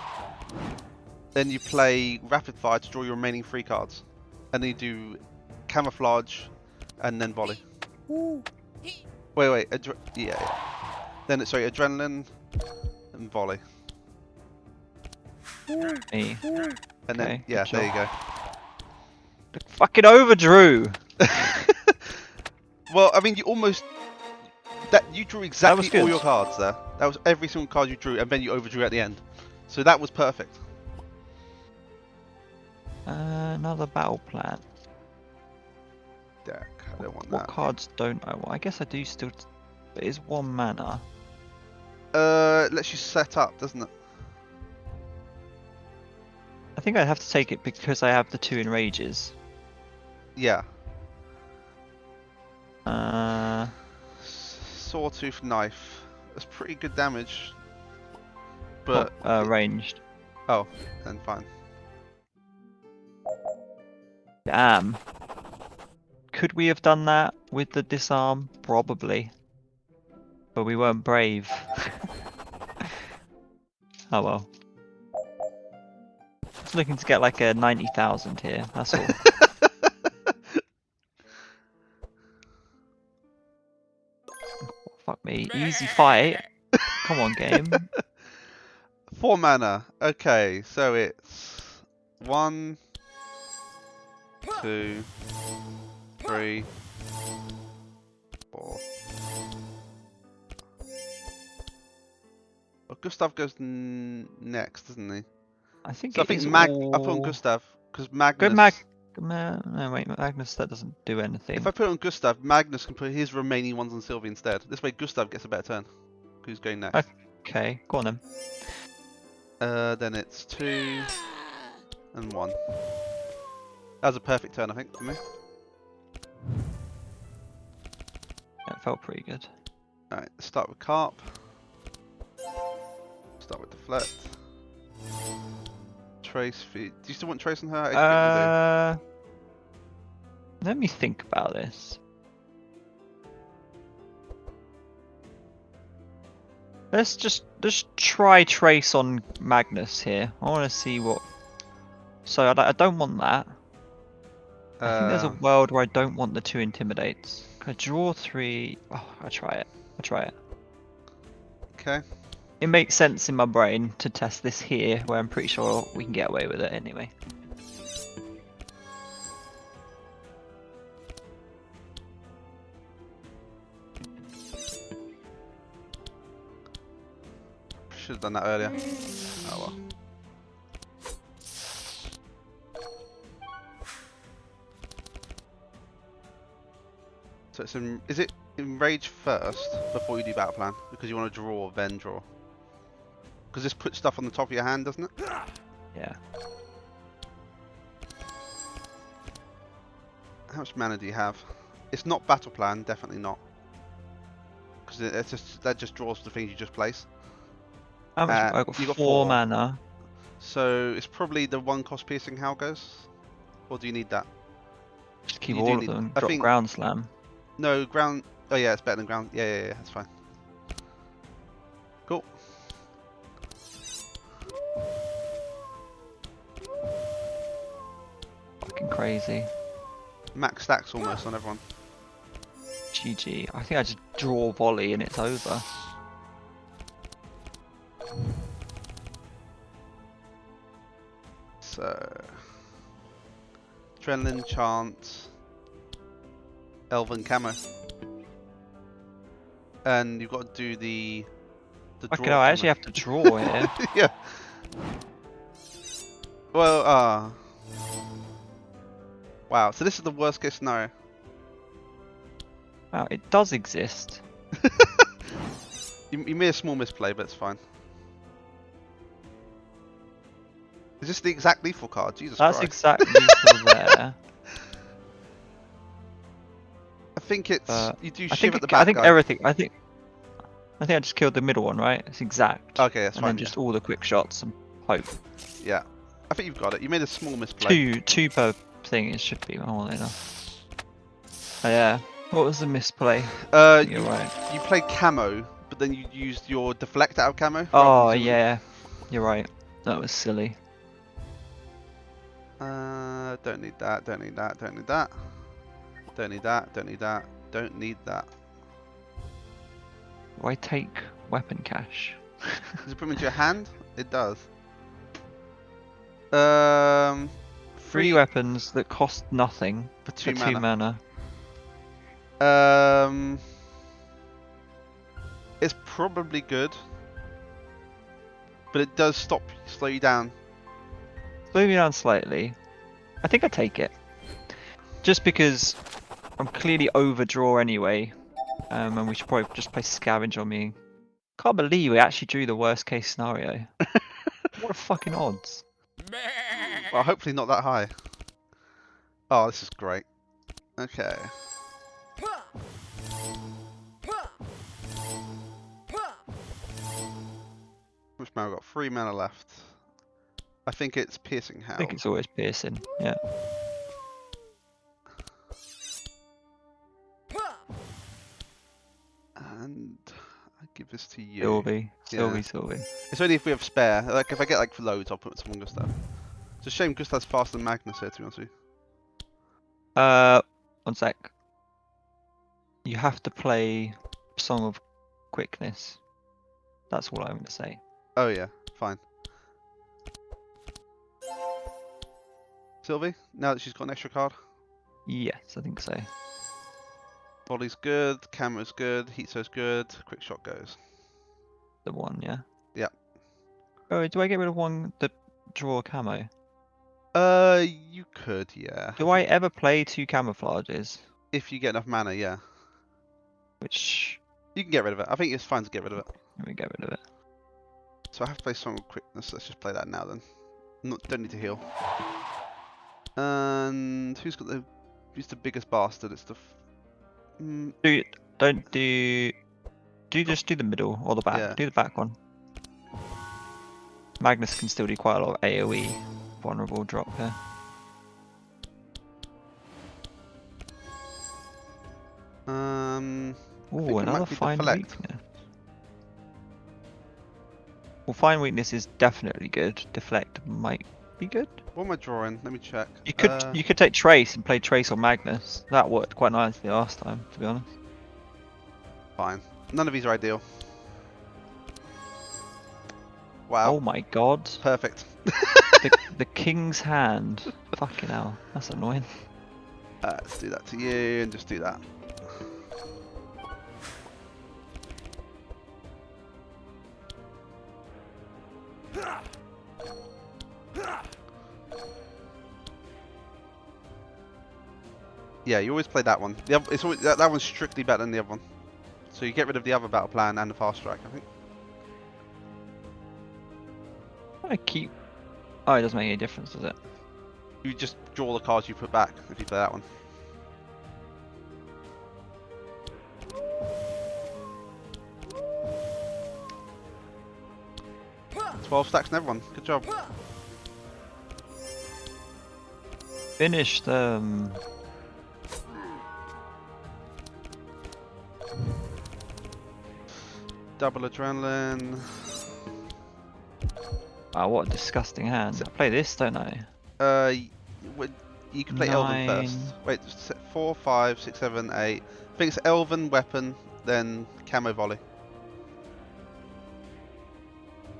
Then you play rapid fire to draw your remaining 3 cards. And then you do camouflage and then volley. Wait, yeah. Then it's, sorry, adrenaline and volley. Me. And then, Okay, yeah, good there you job. go. Fucking overdrew! Well, I mean, you almost... you drew exactly good. all your cards there. That was every single card you drew, and then you overdrew at the end. So that was perfect. Another battle plan. Deck, I don't want What that. cards don't I want? I guess I do still. It is 1 mana. Lets you set up, doesn't it? I think I'd have to take it because I have the 2 enrages. Yeah. Uh, Sawtooth knife. That's pretty good damage. But... ranged. Oh, then fine. Damn. Could we have done that with the disarm? Probably. But we weren't brave. Oh well. Just looking to get like a 90,000 here, that's all. Fuck me. Easy fight. Come on, game. 4 mana. Okay, so it's 1, 2, 3, 4. Well, Gustav goes next, doesn't he? I think So I it think is I all... put on Gustav because Go Magnus. No, wait, Magnus, that doesn't do anything. If I put it on Gustav, Magnus can put his remaining ones on Sylvie instead. This way, Gustav gets a better turn. Who's going next? Okay, go on then. Then it's 2 and 1. That was a perfect turn, I think, for me. That felt pretty good. Alright, start with Carp. Start with Deflect. Trace feed. Do you still want Trace on her? Let me think about this. Let's just try Trace on Magnus here. I want to see what. So I don't want that. I think there's a world where I don't want the 2 intimidates. Can I draw 3? Oh, I'll try it. Okay. It makes sense in my brain to test this here, where I'm pretty sure we can get away with it anyway. Should have done that earlier. Oh well. So it's in. Is it enrage first before you do battle plan? Because you want to draw, then draw. Because this puts stuff on the top of your hand, doesn't it? Yeah. How much mana do you have? It's not battle plan, definitely not. Because that just draws the things you just place. How much? I got you got 4 mana. So it's probably the 1 cost piercing how goes? Or do you need that? Just keep You do all of need- them. I Drop think- ground slam. No, ground. Oh yeah, it's better than ground. Yeah, that's fine. Cool. Fucking crazy. Max stacks almost on everyone. GG. I think I just draw volley and it's over. So, adrenaline chant, elven camo, and you've got to do the Okay, draw. no, I actually have to draw here. Yeah. Well, wow. So this is the worst case scenario. Wow, it does exist. You made a small misplay, but it's fine. Is this the exact lethal card? Jesus That's Christ. exactly for there. I think it's you do I shiv think at the back. I think guy. everything. I think I just killed the middle one, right? It's exact. Okay, that's and fine. then just all the quick shots and hope. Yeah, I think you've got it. You made a small misplay. Two per thing. It should be more than enough. Oh, yeah. What was the misplay? You're You right. you played camo, but then you used your deflect out of camo. Oh rather than yeah, you're right. That was silly. Don't need that. Don't need that. Don't need that. Don't need that. Don't need that. Don't need that. Why take weapon cache? Does it put them into your hand? It does. 3 weapons that cost nothing for for 2 2 mana. mana. It's probably good, but it does slow you down. Slow me down slightly. I think I take it. Just because I'm clearly overdraw anyway. And we should probably just play scavenge on me. Can't believe we actually drew the worst case scenario. What a fucking odds. Well, hopefully not that high. Oh, this is great. Okay. Which mana I've got? 3 mana left. I think it's piercing I how. think it's always piercing. Yeah. And I give this to you. Sylvie. Yeah. Sylvie. It's only if we have spare. Like if I get like loads, I'll put some on Gustav. It's a shame Gustav's faster than Magnus here, to be honest with you. 1 sec. You have to play Song of Quickness. That's all I'm going to say. Oh yeah, fine. Sylvie, now that she's got an extra card. Yes, I think so. Body's good, camera's good, heat so's good, quick shot goes. The one, yeah? Yeah. Oh, do I get rid of one that draw camo? You could, yeah. Do I ever play 2 camouflages? If you get enough mana, yeah. Which... You can get rid of it. I think it's fine to get rid of it. Let me get rid of it. So I have to play Song of Quickness. Let's just play that now then. Don't need to heal. And who's the biggest bastard? It's the. Just do the middle or the back. Yeah. Do the back one. Magnus can still do quite a lot of AoE vulnerable drop here. Ooh, another fine weakness. Well, fine weakness is definitely good. Deflect might be good. What am I drawing? Let me check. You could take Trace and play Trace on Magnus. That worked quite nicely last time, to be honest. Fine. None of these are ideal. Wow. Oh my god. Perfect. the King's Hand. Fucking hell. That's annoying. Let's do that to you and just do that. Yeah, you always play that one. The other, it's always, that one's strictly better than the other one. So you get rid of the other battle plan and the fast track, I think. I keep. Oh, it doesn't make any difference, does it? You just draw the cards you put back if you play that one. "12 stacks and everyone. Good job. Finish them. Double adrenaline. Wow, what a disgusting hand. I play this, don't I? You can play Elven first. 9. Wait, 4, 5, 6, 7, 8. I think it's Elven, Weapon, then Camo Volley.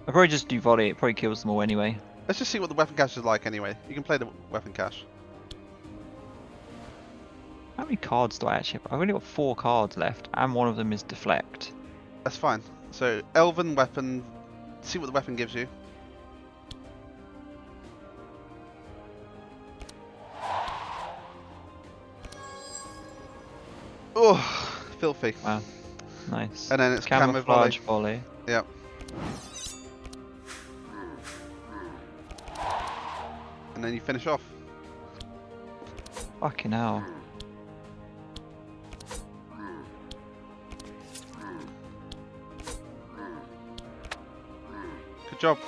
I'll probably just do volley, it probably kills them all anyway. Let's just see what the weapon cache is like anyway. You can play the weapon cache. How many cards do I actually have? I've only got 4 cards left, and one of them is deflect. That's fine. So, Elven, Weapon, see what the weapon gives you. Oh, filthy. Wow, nice. And then it's Camo Volley. Camouflage volley. Yep. And then you finish off. Fucking hell. Good job.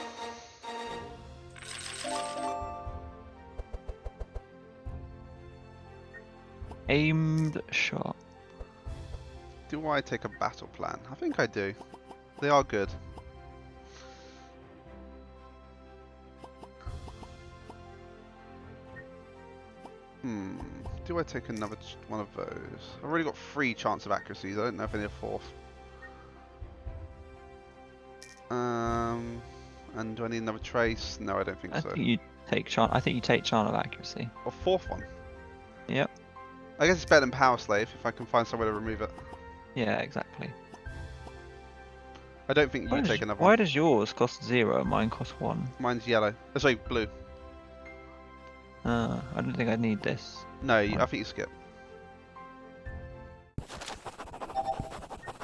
Aimed shot. Do I take a battle plan? I think I do. They are good. Do I take another one of those? I've already got 3 chance of accuracies. I don't know if I need a 4th. And do I need another trace? No, I don't think so. I think you take chant. I think you take chant of accuracy. A 4th one? Yep. I guess it's better than Power Slave if I can find somewhere to remove it. Yeah, exactly. I don't think you take another one. Why does yours cost 0 and mine cost 1? Mine's yellow. Oh, sorry, blue. I don't think I need this. No, I think you skip.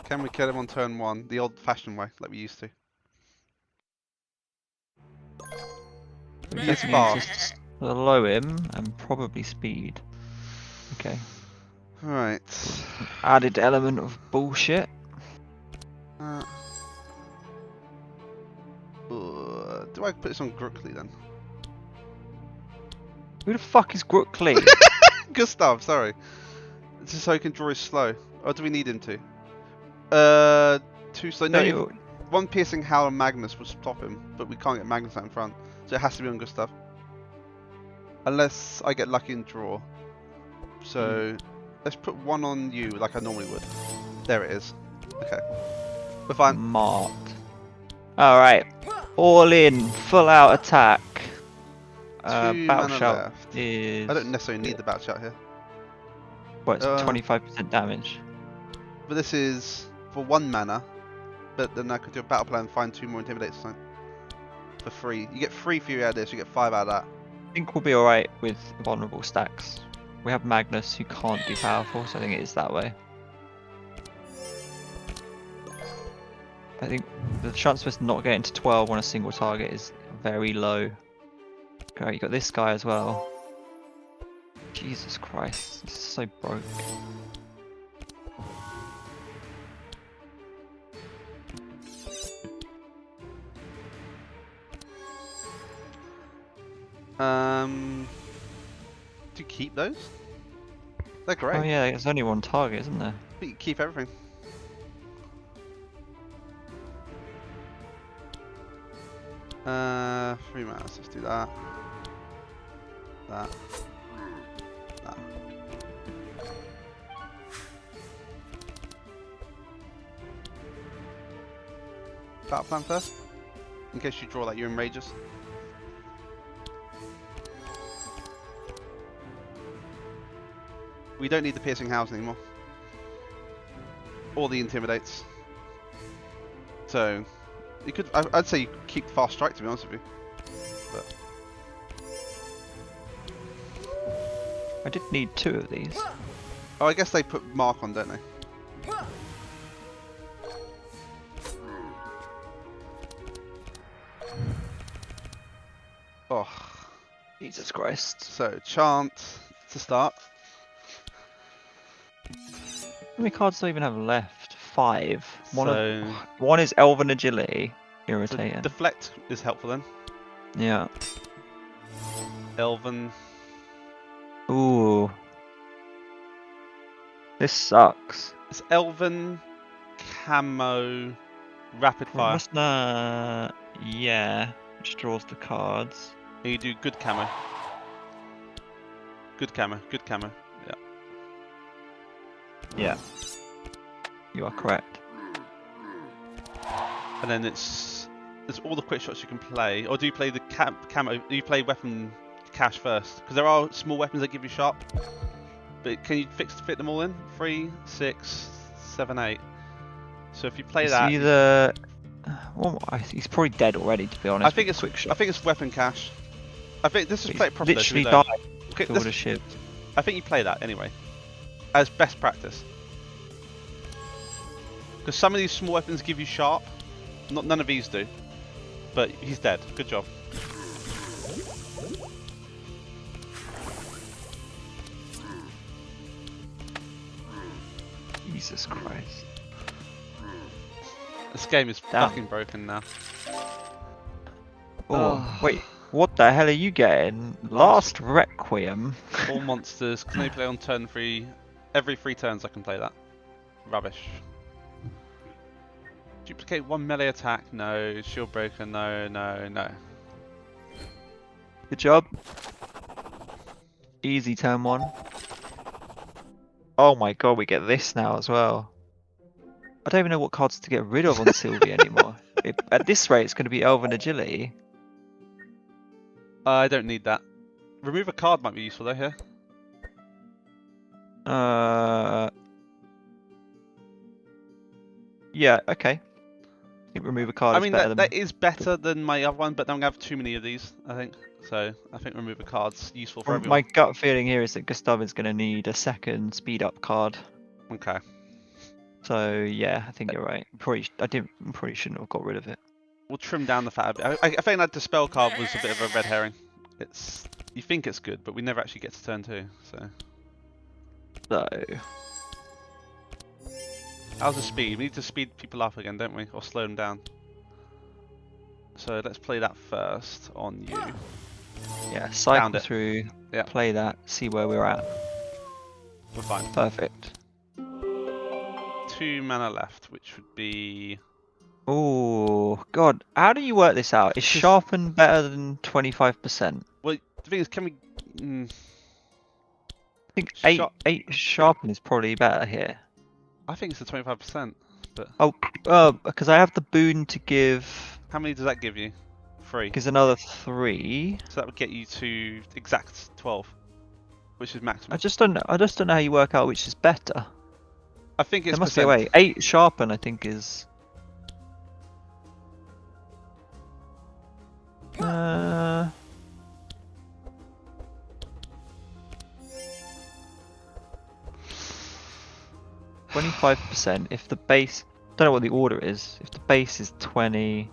Can we kill him on turn 1? The old-fashioned way, like we used to. It's far. Just slow him and probably speed. Okay. Right. Added element of bullshit. Do I put this on Grookley then? Who the fuck is Grookley? Gustav, sorry. Just so he can draw his slow. Or do we need him to? 2 slow. No, one piercing Howl and Magnus will stop him, but we can't get Magnus out in front. So it has to be on Gustav. Unless I get lucky and draw. So let's put 1 on you like I normally would. There it is. Okay. We're fine. Marked. Alright. All in. Full out attack. 2 Battle mana shout left. is... I don't necessarily need the battle shout here. Well, it's 25% damage. But this is for 1 mana. But then I could do a battle plan and find 2 more Intimidate or something. For free. You get 3 Fury out of this, you get 5 out of that. I think we'll be alright with vulnerable stacks. We have Magnus who can't be powerful, so I think it is that way. I think the chance of us not getting to 12 on a single target is very low. Okay, you got this guy as well. Jesus Christ, this is so broke. Do you keep those? They're great. Oh yeah, there's only 1 target, isn't there? But you keep everything. 3 mana, let's do that. That. Battle plan first? In case you draw that you're enrages. We don't need the piercing house anymore. Or the intimidates. So you could I'd say you keep the fast strike, to be honest with you. But I did need 2 of these. Oh, I guess they put mark on, don't they? Oh. Jesus Christ. So, chant to start. How many cards do I even have left? 5. So, One is Elven Agility. so Irritating. deflect is helpful then. Yeah. Elven. Ooh. This sucks. It's Elven, Camo, Rapid Fire. Must not. Yeah. Which draws the cards. And you do good camo. Good camo, good camo. Yeah. Yeah. You are correct. And then there's all the quick shots you can play. Or do you play the camo? Do you play weapon cache first? Because there are small weapons that give you sharp. But can you fit them all in? 3, 6, 7, 8. So if you play that, Either. Well, he's probably dead already, to be honest. I think it's quick shot. I think it's weapon cache. I think this is played properly. Literally died. Okay, Killed a ship. I think you play that anyway, as best practice. Because some of these small weapons give you sharp. None of these do. But he's dead. Good job. Jesus Christ. This game is Damn. fucking broken now. Oh, wait. What the hell are you getting? Last Requiem. All monsters can only play on turn 3. Every 3 turns I can play that. Rubbish. Duplicate 1 melee attack. No. Shield breaker. No. No. No. Good job. Easy turn 1. Oh my god, we get this now as well. I don't even know what cards to get rid of on Sylvie anymore. At this rate, it's going to be Elven Agility. I don't need that. Remove a card might be useful though here. Yeah, okay. I think remove a card I is mean, better than... that is better than my other one, but I'm going to have too many of these, I think. So, I think remove a card's useful for everyone. My gut feeling here is that Gustav is going to need a second speed up card. Okay. So, yeah, I think you're right. Probably shouldn't have got rid of it. We'll trim down the fat a bit. I think that dispel card was a bit of a red herring. You think it's good, but we never actually get to turn 2, so... So... How's the speed? We need to speed people up again, don't we? Or slow them down. So let's play that first on you. Yeah, cycle through, play that, see where we're at. We're fine. Perfect. 2 mana left, which would be... Oh god, how do you work this out? Is sharpen better than 25%? Well, the thing is, can we... I think 8 sharpen is probably better here. I think it's the 25%, but... Oh, because I have the boon to give... How many does that give you? 3. Gives another 3. So that would get you to exact 12, which is maximum. I just don't know how you work out which is better. I think it's there must be a way. 8 sharpen, I think, is... 25% if the base... Don't know what the order is. If the base is 20,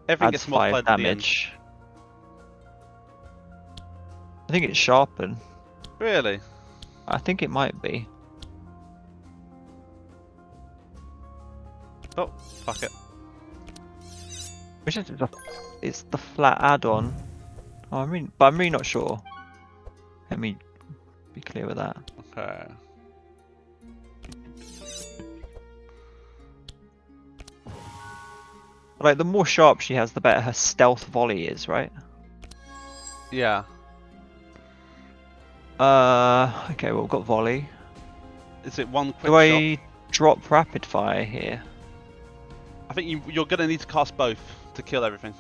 everything adds gets 5 multiplied at the end. damage. I think it's sharpen. Really? I think it might be. Oh, fuck it. Which is it's the flat add-on. Oh, I'm really not sure. Let me be clear with that. Okay. Like, the more sharp she has, the better her stealth volley is, right? Yeah. Okay, well, we've got volley. Is it one quick Do shot? I drop rapid fire here? I think you're going to need to cast both to kill everything.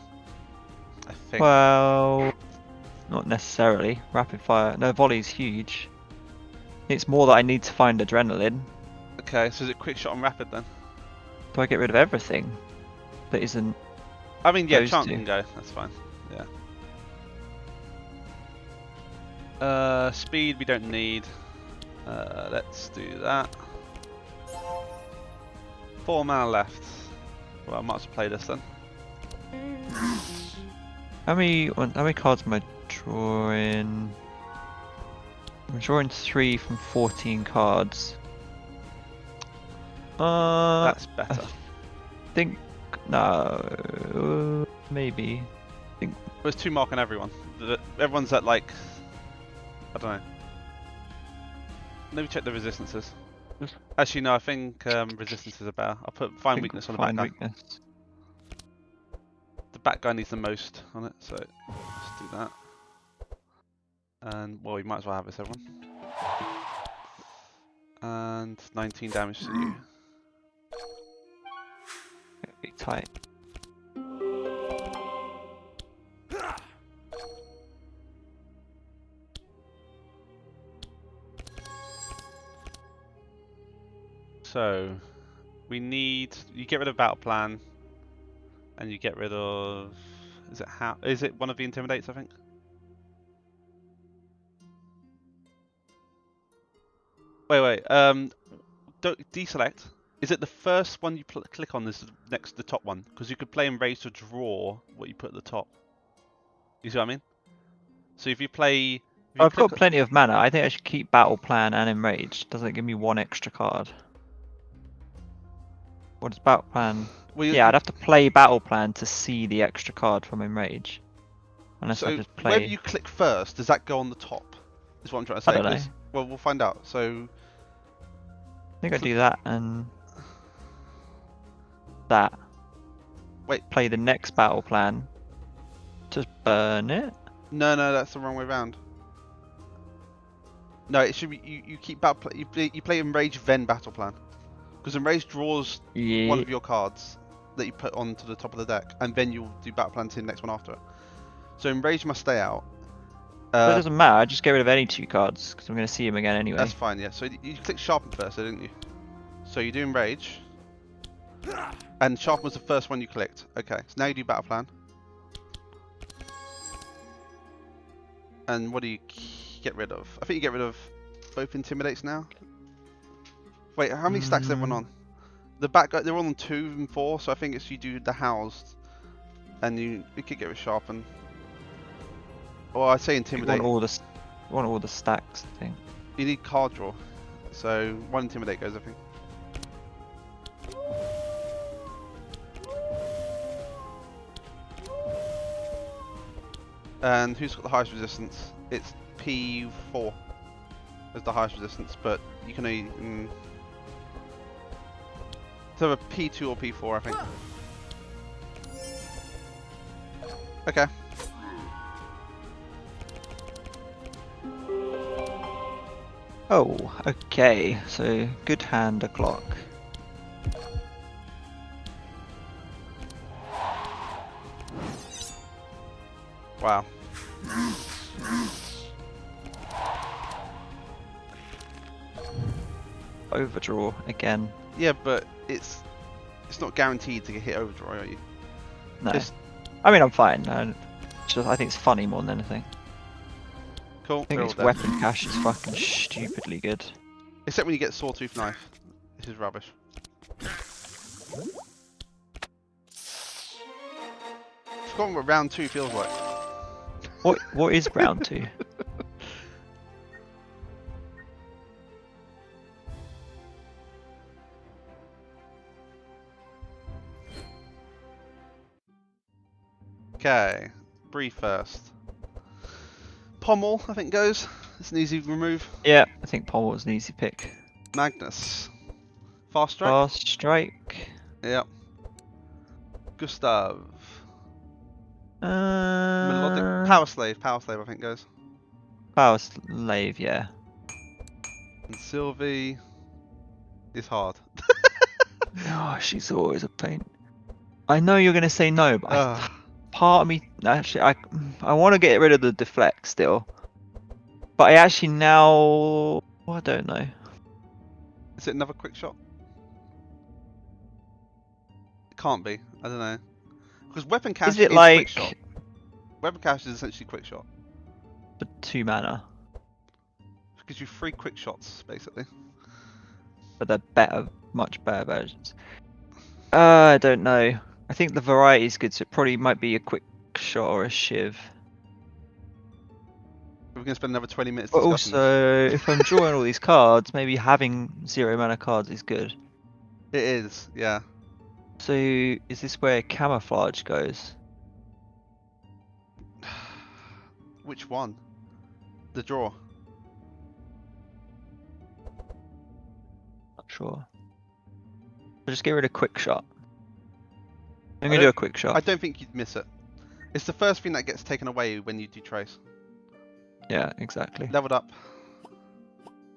I think. Well, not necessarily. Rapid fire. No, volley's huge. It's more that I need to find adrenaline. Okay, so is it quick shot and rapid then? Do I get rid of everything that isn't... I mean, yeah, those chant two? can go. That's fine. Yeah. Speed we don't need. Let's do that. 4 mana left. Well, I might as well play this then. How many cards am I drawing? I'm drawing 3 from 14 cards. That's better. I think no, maybe. There's 2 mark on everyone. Everyone's at like, I don't know. Let me check the resistances. Actually, no, I think resistances are better. I'll put find weakness on the back guy. Weakness. The back guy needs the most on it, so let's do that. And well, we might as well have this, everyone. And 19 damage to you. It'll be tight. So we need you get rid of battle plan, and you get rid of is it one of the intimidates? I think. Wait. Don't deselect. Is it the first one you click on? Is next to the top one? Because you could play Enraged to draw what you put at the top. You see what I mean? So if you play, I've got plenty of mana. I think I should keep battle plan and enraged. Doesn't it give me 1 extra card? What does battle plan? Well, yeah, I'd have to play battle plan to see the extra card from enrage. Unless so I just play. wherever you click first, does that go on the top? Is what I'm trying to say. I don't know. Well, we'll find out. So I think I do that and that. Wait. Play the next battle plan. Just burn it. No, that's the wrong way round. No, it should be you keep battle you play Enrage then battle plan, because Enrage draws one of your cards that you put onto the top of the deck, and then you'll do battle plan to the next one after it. So Enrage must stay out. But it doesn't matter. I just get rid of any 2 cards because I'm going to see him again anyway. That's fine. Yeah. So you clicked Sharpen first, didn't you? So you do Enrage, and Sharpen was the first one you clicked. Okay. So now you do battle plan. And what do you get rid of? I think you get rid of both Intimidates now. Wait, how many stacks is everyone on? The back guy, they're all on 2 and 4, so I think it's you do the Housed, and you could get rid of Sharpen. Or I say Intimidate. You want all the stacks, I think. You need card draw, so 1 Intimidate goes, I think. And who's got the highest resistance? It's P4 as the highest resistance, but you can only so a P2 or P4, I think. Okay. Oh, okay. So good hand o'clock. Wow. Overdraw again. Yeah, but it's not guaranteed to get hit overdraw, are you? No. I mean, I'm fine. I think it's funny more than anything. Cool. I think its weapon cache is fucking stupidly good. Except when you get Sawtooth Knife. This is rubbish. I've forgotten what round 2 feels like. What is round 2? Okay, Bree first. Pommel, I think, goes. It's an easy remove. Yeah, I think Pommel was an easy pick. Magnus. Fast strike? Fast strike. Yep. Gustav. Melodic. Power Slave, I think, goes. Power Slave, yeah. And Sylvie is hard. Oh, she's always a pain. I know you're gonna say no, but part of me actually I want to get rid of the deflect still, but I actually now I don't know. Is it another quick shot? It can't be. I don't know. Because weapon cache Is it is like quick shot. Weapon cache is essentially quick shot. for 2 mana? Gives you 3 quick shots, basically. But they're better, much better versions. I don't know. I think the variety is good, so it probably might be a quick shot or a shiv. We're going to spend another 20 minutes But discussing also, if I'm drawing all these cards, maybe having 0 mana cards is good. this. It is, yeah. So, is this where camouflage goes? Which one? The draw. Not sure. So just get rid of quick shot. I'm gonna do a quick I shot. don't think you'd miss it. It's the first thing that gets taken away when you do trace. Yeah, exactly. Leveled up.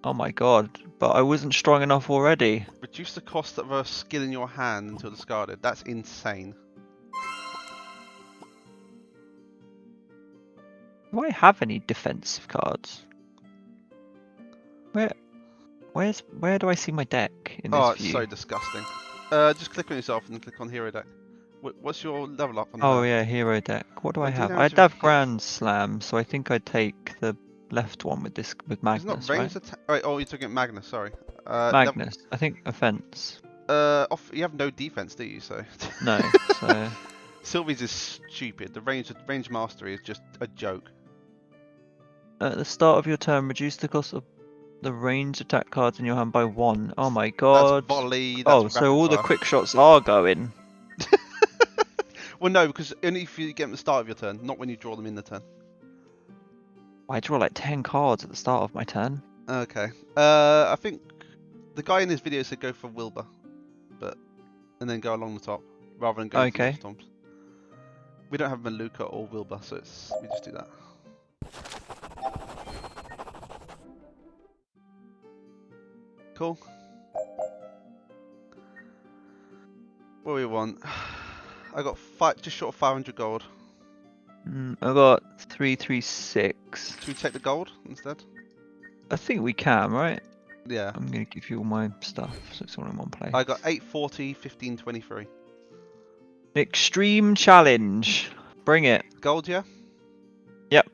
Oh my god, but I wasn't strong enough already. Reduce the cost of a skill in your hand until discarded. That's insane. Do I have any defensive cards? Where do I see my deck in this Oh, it's view? so disgusting. Just click on yourself and click on hero deck. What's your level up on Oh there? yeah, hero deck. What do I When have? dealing I'd with have hit- Grand Slam, so I think I'd take the left one with It's not Magnus, right? ranged attack. Right, oh, you're talking Magnus. Sorry. Level. Magnus. I think offense. You have no defense, do you? So. No, so Sylvie's is stupid. The range mastery is just a joke. at the start of your turn, reduce the cost of the range attack cards in your hand by 1. Oh my That's god. volley. That's Oh, so rapid all the fire. quick shots are going. Well, no, because only if you get them at the start of your turn, not when you draw them in the turn. I draw like 10 cards at the start of my turn. Okay. I think the guy in this video said go for Wilbur, and then go along the top rather than going for Okay. Storms. We don't have Maluka or Wilbur, so we just do that. Cool. What do we want? I got just short of 500 gold. I got 336. Should we take the gold instead? I think we can, right? Yeah. I'm gonna give you all my stuff, so it's all in one place. I got 840, 1523. Extreme challenge. Bring it. Gold, yeah? Yep.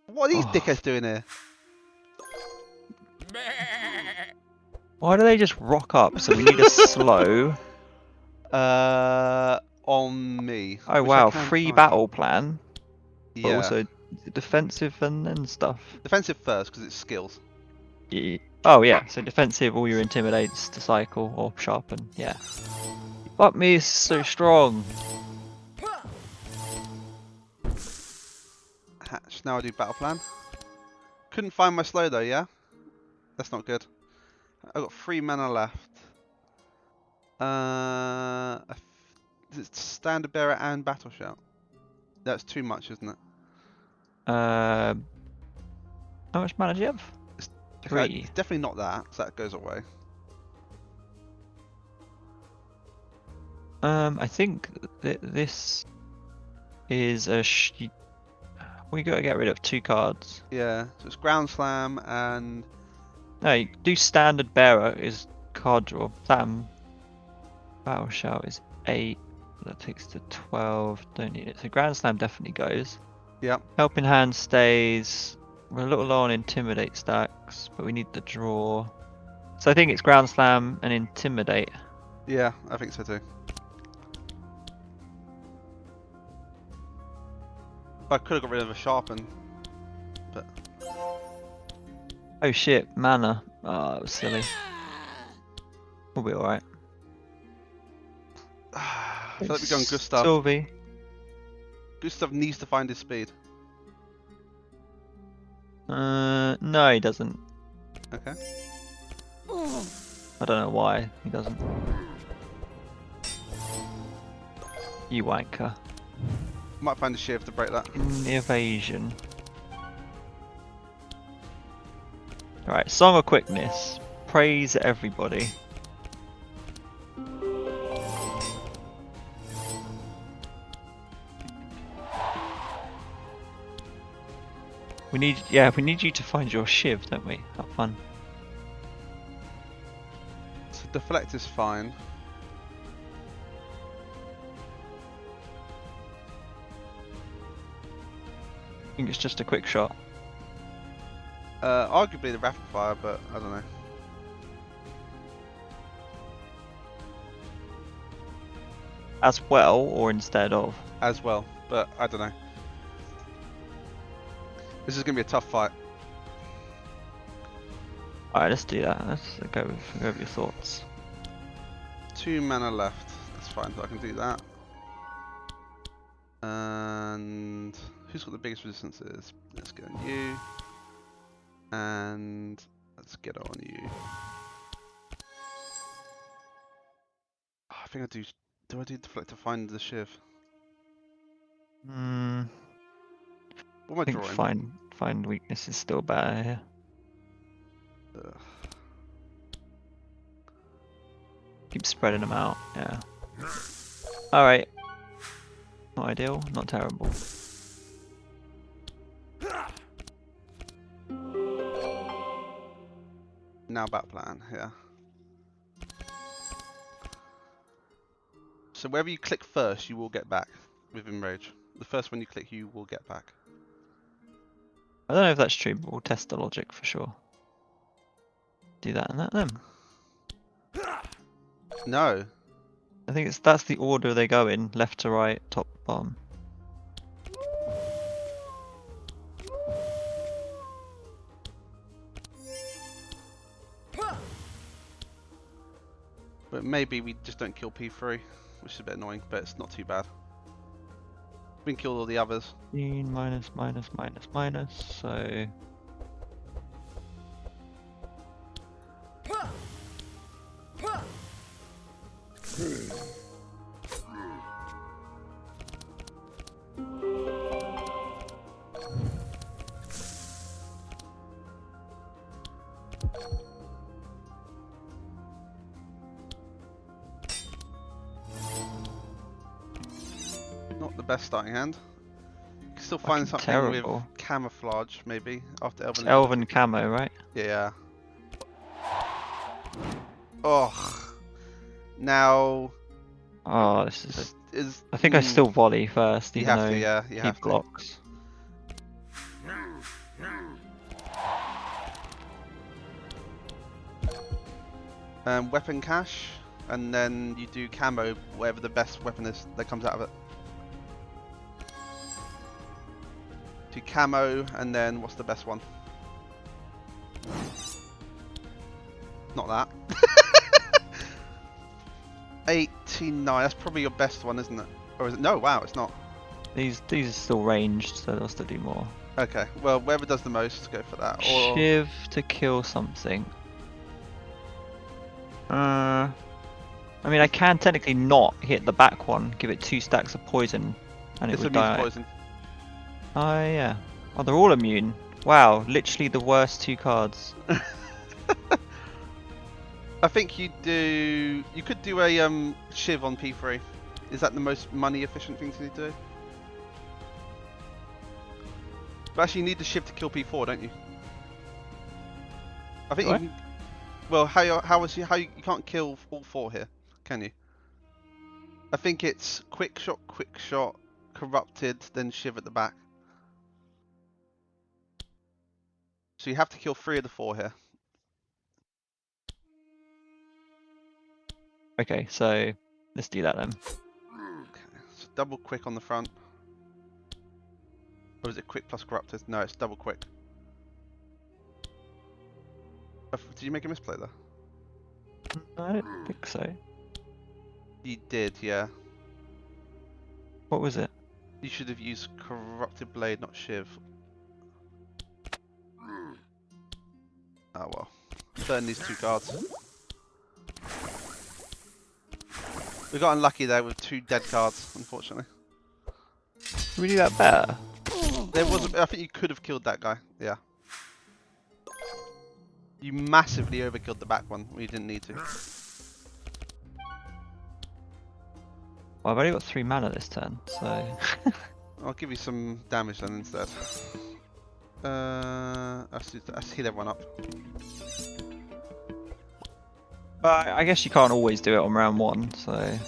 What are these Oh. dickheads doing here? Why do they just rock up? So we need a slow. On me. Oh which I wow, can free find. battle plan. But Yeah. also defensive and then stuff. Defensive first, because it's skills. Oh yeah, so defensive, all your intimidates to cycle or sharpen. Yeah. Fuck me, it's so strong. Hatch. Now I do battle plan. Couldn't find my slow though, yeah? That's not good. I've got 3 mana left. Is it standard bearer and battle shout? That's too much, isn't it? How much mana do you have? Okay, 3. it's definitely not that, so that goes away. I think this is a we gotta get rid of 2 cards. Yeah, so it's ground slam and No, you do standard bearer is card draw. Battle shout is 8. That takes to 12. Don't need it. So Grand Slam definitely goes. Yep. Helping Hand stays. We're a little low on Intimidate stacks, but we need the draw. So I think it's Ground Slam and Intimidate. Yeah, I think so too. I could have got rid of a sharpen, but Oh shit, mana. Oh, that was silly. We'll be alright. I feel like we're going Gustav. Sylvie. Gustav needs to find his speed. No, he doesn't. Okay. I don't know why he doesn't. You wanker. Might find a shiv to break that. In the evasion. Alright, Song of Quickness. Praise everybody. We need you to find your shiv, don't we? Have fun. So deflect is fine. think it's just a quick shot. Arguably the rapid fire, but I don't know. As well, or instead of? As well, but I don't know. This is gonna be a tough fight. Alright, let's do that. Let's go with your thoughts. 2 mana left. That's fine, so I can do that. And who's got the biggest resistances? Let's get on you. And let's get on you. Oh, I think I do. Do I do deflect to find the shiv? Hmm. What am I I think drawing? find weakness is still better here. Ugh. Keep spreading them out. Yeah. All right. Not ideal. Not terrible. Now battle plan. Yeah. So wherever you click first, you will get back with Enrage. The first one you click, you will get back. I don't know if that's true, but we'll test the logic for sure. Do that and that then. No. I think that's the order they go in, left to right, top, bottom. But maybe we just don't kill P3, which is a bit annoying, but it's not too bad. We can kill all the others. Minus, so... Not the best starting hand. You can still find Fucking something terrible. with camouflage, maybe, after Elven. Elven camo, right? Yeah. Oh. Now. Oh, this is... Is I think I still volley first, You even have though to, yeah. You he have to. blocks. Weapon cache, and then you do camo, whatever the best weapon is that comes out of it. Do camo, and then what's the best one? Not that. 89, that's probably your best one, isn't it? Or is it? No, wow, it's not. These are still ranged, so they'll still do more. Okay, well, whoever does the most, go for that. Or Shiv to kill something. I mean, I can technically not hit the back one, give it 2 stacks of poison, and it it's would immune die. to poison. Oh yeah. Oh, they're all immune. Wow, literally the worst 2 cards. I think you could do a shiv on P3. Is that the most money efficient thing to do? But actually you need the shiv to kill P4, don't you? I think Do you can, well, you can't kill all 4 here, can you? I think it's quick shot, corrupted, then shiv at the back. So you have to kill 3 of the 4 here. Okay, so let's do that then. Okay, so double quick on the front. Or is it quick plus corrupted? No, it's double quick. Did you make a misplay there? I don't think so. You did, yeah. What was it? You should have used corrupted blade, not shiv. Oh well. Burn these 2 cards. We got unlucky there with 2 dead cards, unfortunately. Can we do that better? There was I think you could have killed that guy. Yeah. You massively overkilled the back one when you didn't need to. Well, I've only got 3 mana this turn, so... I'll give you some damage then instead. Let's heal everyone up. But I guess you can't always do it on round 1, so...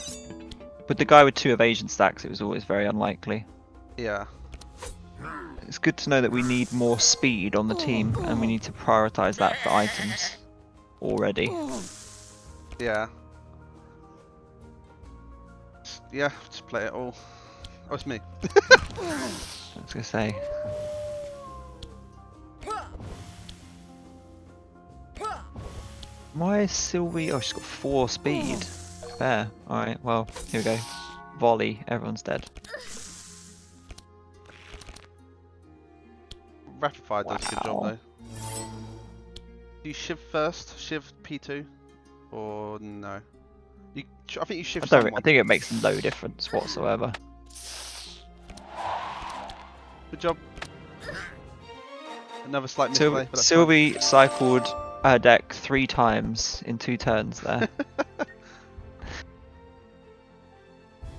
With the guy with 2 evasion stacks, it was always very unlikely. Yeah. It's good to know that we need more speed on the team, and we need to prioritize that for items already. Yeah. Yeah, just play it all. Oh, it's me. I was gonna say. Why is Sylvie? Oh, she's got 4 speed. Fair. Alright, well, here we go. Volley, everyone's dead. Rapid fire does a good job Wow. though. Do you shiv first? Shiv P2? Or no? I think you shiv I someone. think it makes no difference whatsoever. Good job. Another slight misplay, but that's fine. Sylvie cycled her deck 3 times in 2 turns there.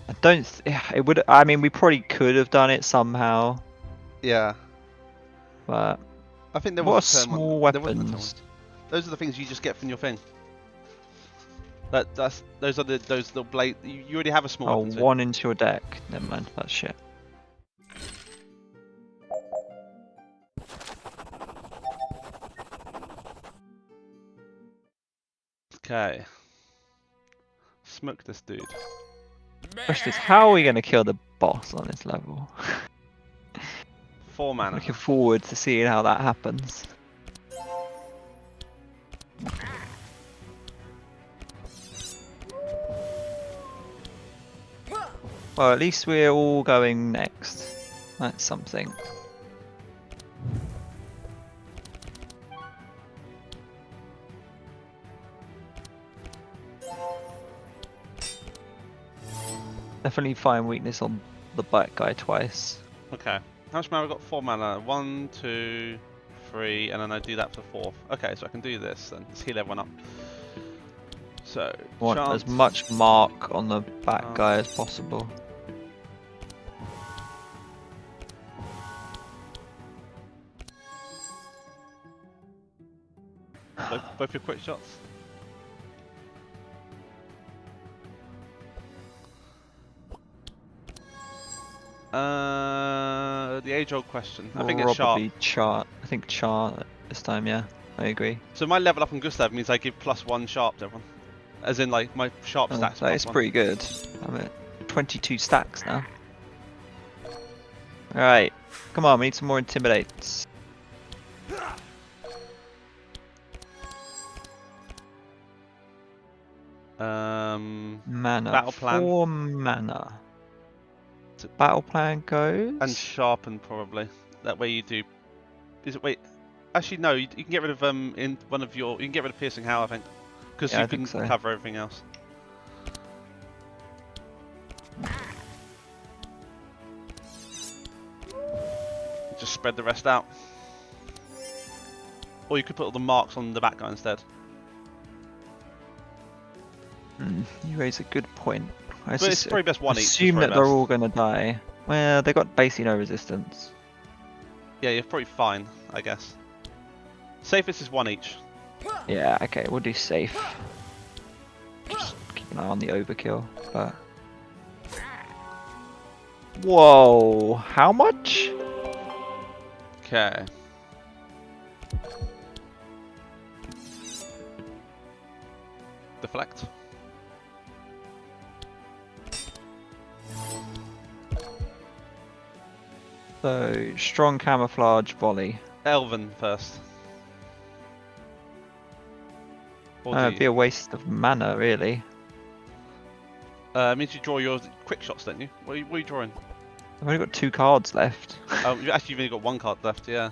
I don't. It would. I mean, we probably could have done it somehow, Yeah. but I think there what was are a turn small one. There wasn't a turn one. weapons? Those are the things you just get from your thing. Those are the blade. You already have a small Oh, weapon. 1 into your deck. Never mind. That's shit. Okay. Smoke this dude. Question is, how are we going to kill the boss on this level? 4 mana. Looking forward to seeing how that happens. Well, at least we're all going next. That's something. Definitely find weakness on the black guy twice. Okay. How much mana? I've got 4 mana. 1, 2, 3, and then I do that for 4th. Okay, so I can do this then. Let's heal everyone up. So, Want chant. as much mark on the back guy as possible. Both your quick shots. The age-old question. I think it's sharp. Probably chart. I think chart this time. Yeah, I agree. So my level up on Gustav means I give +1 sharp to everyone. As in, like, my sharp Oh, stats that is +1. pretty good. I'm at 22 stacks now. Alright, come on, we need some more intimidates. Mana. Battle plan. 4 mana. Battle plan goes. And sharpen probably. That way you do. Is it? Wait. Actually, no. You can get rid of in one of your. You can get rid of piercing how I think, because Yeah, you I think can so. cover everything else. Just spread the rest out. Or you could put all the marks on the back guy instead. You raise a good point. But it's probably best one each. Assume that they're all gonna die. Well, they got basically no resistance. Yeah, you're probably fine, I guess. Safest is 1 each. Yeah, okay, we'll do safe. Just keep an eye on the overkill, but... Whoa, how much? Okay. Deflect. So, strong camouflage volley. Elven first. Or do It'd be you? a waste of mana, really. It means you draw your quick shots, don't you? What are you drawing? I've only got 2 cards left. Oh, you've only got 1 card left, yeah.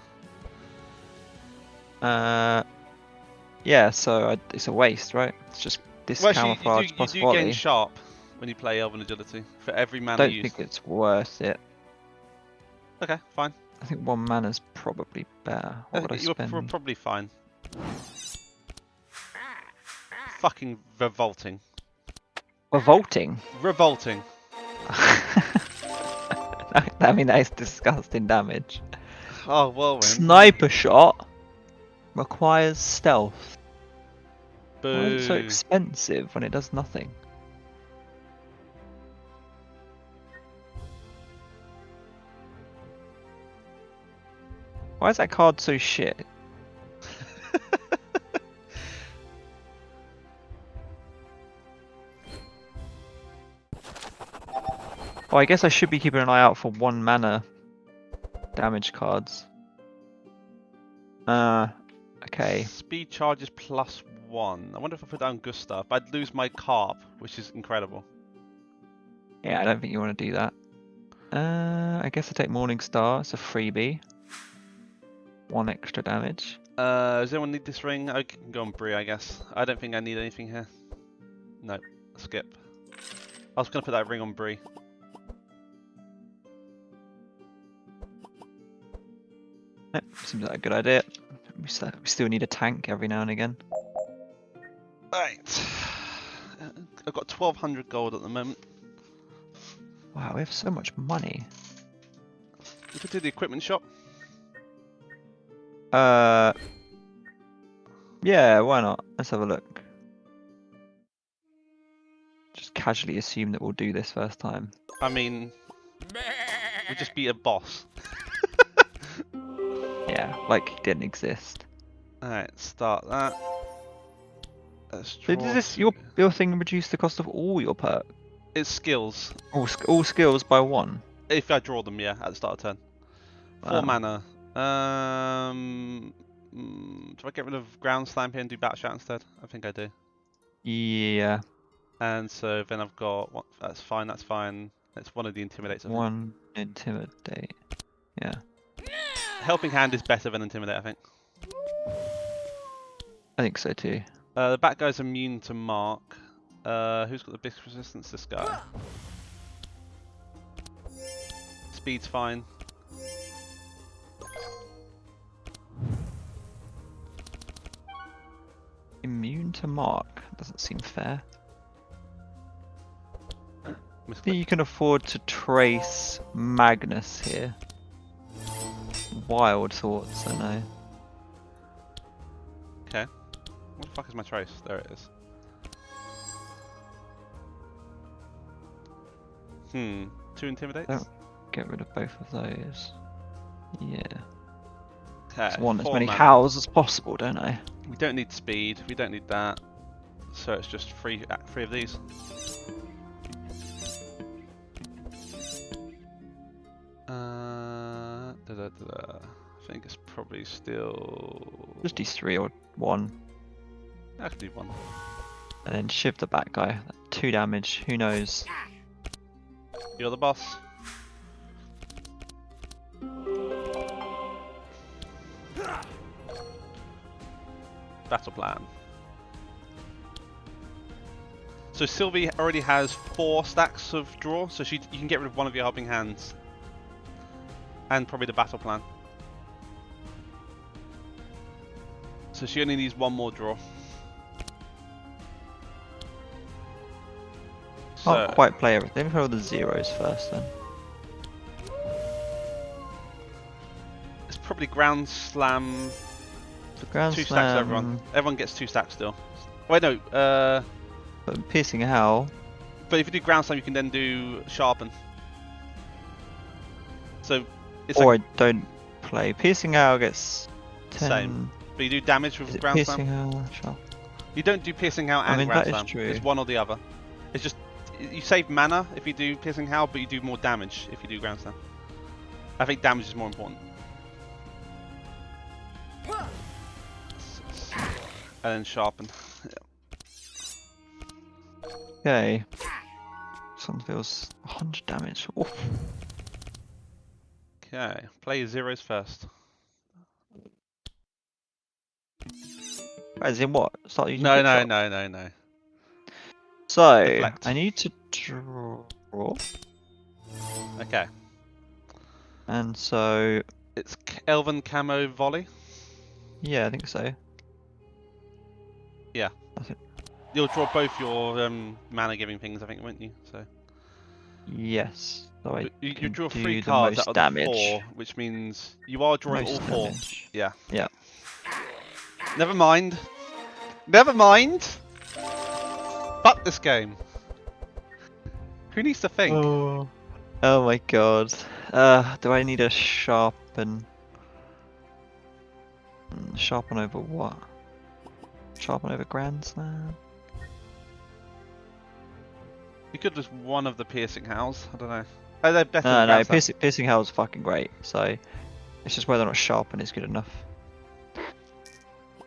Yeah, so it's a waste, right? It's just this Well, camouflage actually, plus you do gain volley. sharp when you play Elven Agility for every mana Don't used. think it's worth it. Okay, fine. I think 1 mana's probably better. What would I You're spend? probably fine. Fucking revolting. Revolting. Revolting. I mean, that is disgusting damage. Oh, whirlwind. Sniper shot requires stealth. Why is it so Boo. expensive when it does nothing? Why is that card so shit? Oh, I guess I should be keeping an eye out for 1 mana damage cards. Okay. Speed charges +1. I wonder if I put down Gustav. I'd lose my carp, which is incredible. Yeah, I don't think you want to do that. I guess I take Morning Star. It's a freebie. 1 extra damage. Does anyone need this ring? I can go on Bree, I guess. I don't think I need anything here. No, skip. I was going to put that ring on Bree. Yep, seems like a good idea. We still need a tank every now and again. Right. I've got 1200 gold at the moment. Wow, we have so much money. We could do the equipment shop. Yeah, why not? Let's have a look. Just casually assume that we'll do this first time. I mean, we just beat a boss. Yeah, like he didn't exist. Alright, start that. Let's So draw does this two- your thing reduce the cost of all your perks? It's skills. All skills by 1? If I draw them, yeah, at the start of turn. 4 Wow. mana. Do I get rid of Ground Slam here and do Bat Shout instead? I think I do. Yeah, And so then I've got, what, that's fine, that's fine. It's one of the Intimidates. I think. 1 intimidate. Yeah, Helping Hand is better than Intimidate, I think. I think so too. The Bat guy's immune to Mark. Who's got the biggest resistance? This guy. Speed's fine. Immune to Mark doesn't seem fair. I Misclick. think you can afford to trace Magnus here. Wild thoughts, I know. Okay. What the fuck is my trace? There it is. Hmm. 2 Intimidates? Oh. Get rid of both of those. Yeah. Okay. I want as 4 many mana. howls as possible, don't I? We don't need speed. We don't need that. So it's just three of these. I think it's probably still. Just do 3 or 1. I could do 1. And then shiv the back guy. 2 damage, who knows? You're the boss. Battle plan. So Sylvie already has 4 stacks of draw, so you can get rid of one of your helping hands. And probably the battle plan. So she only needs 1 more draw. Can't quite play everything. Let me play all the zeros first then. It's probably ground slam. Ground 2 stacks to everyone. Everyone gets 2 stacks still. Wait, no. But piercing howl. But if you do ground slam, you can then do sharpen. So it's Or like I don't play. Piercing howl gets 10. Same. But you do damage Is with it ground piercing slam. howl? Sharp. You don't do piercing howl and I mean, ground that is slam. true. It's one or the other. It's just you save mana if you do piercing howl, but you do more damage if you do ground slam. I think damage is more important. And then sharpen. Okay. Something feels 100 damage. Oof. Okay, play your zeros first. As in what? Start using No, quick no, shot? no, no, no. So, Deflect. I need to draw. Okay, And so, it's Elven Camo Volley. yeah, I think so. Yeah. I think, You'll draw both your mana giving things, I think, won't you? So yes. So I you can draw do 3 the cards most out of damage. the 4, which means you are drawing all Most 4. damage. Yeah. Yeah. Never mind. Never mind. Fuck this game. Who needs to think? Oh my god. Do I need a sharpen? Sharpen over what? Sharpen over Grand Slam? You could just one of the piercing howls. I don't know. Oh, they're better No, than no, Grand Slam. piercing hell's fucking great. So it's just whether or not sharpen is good enough.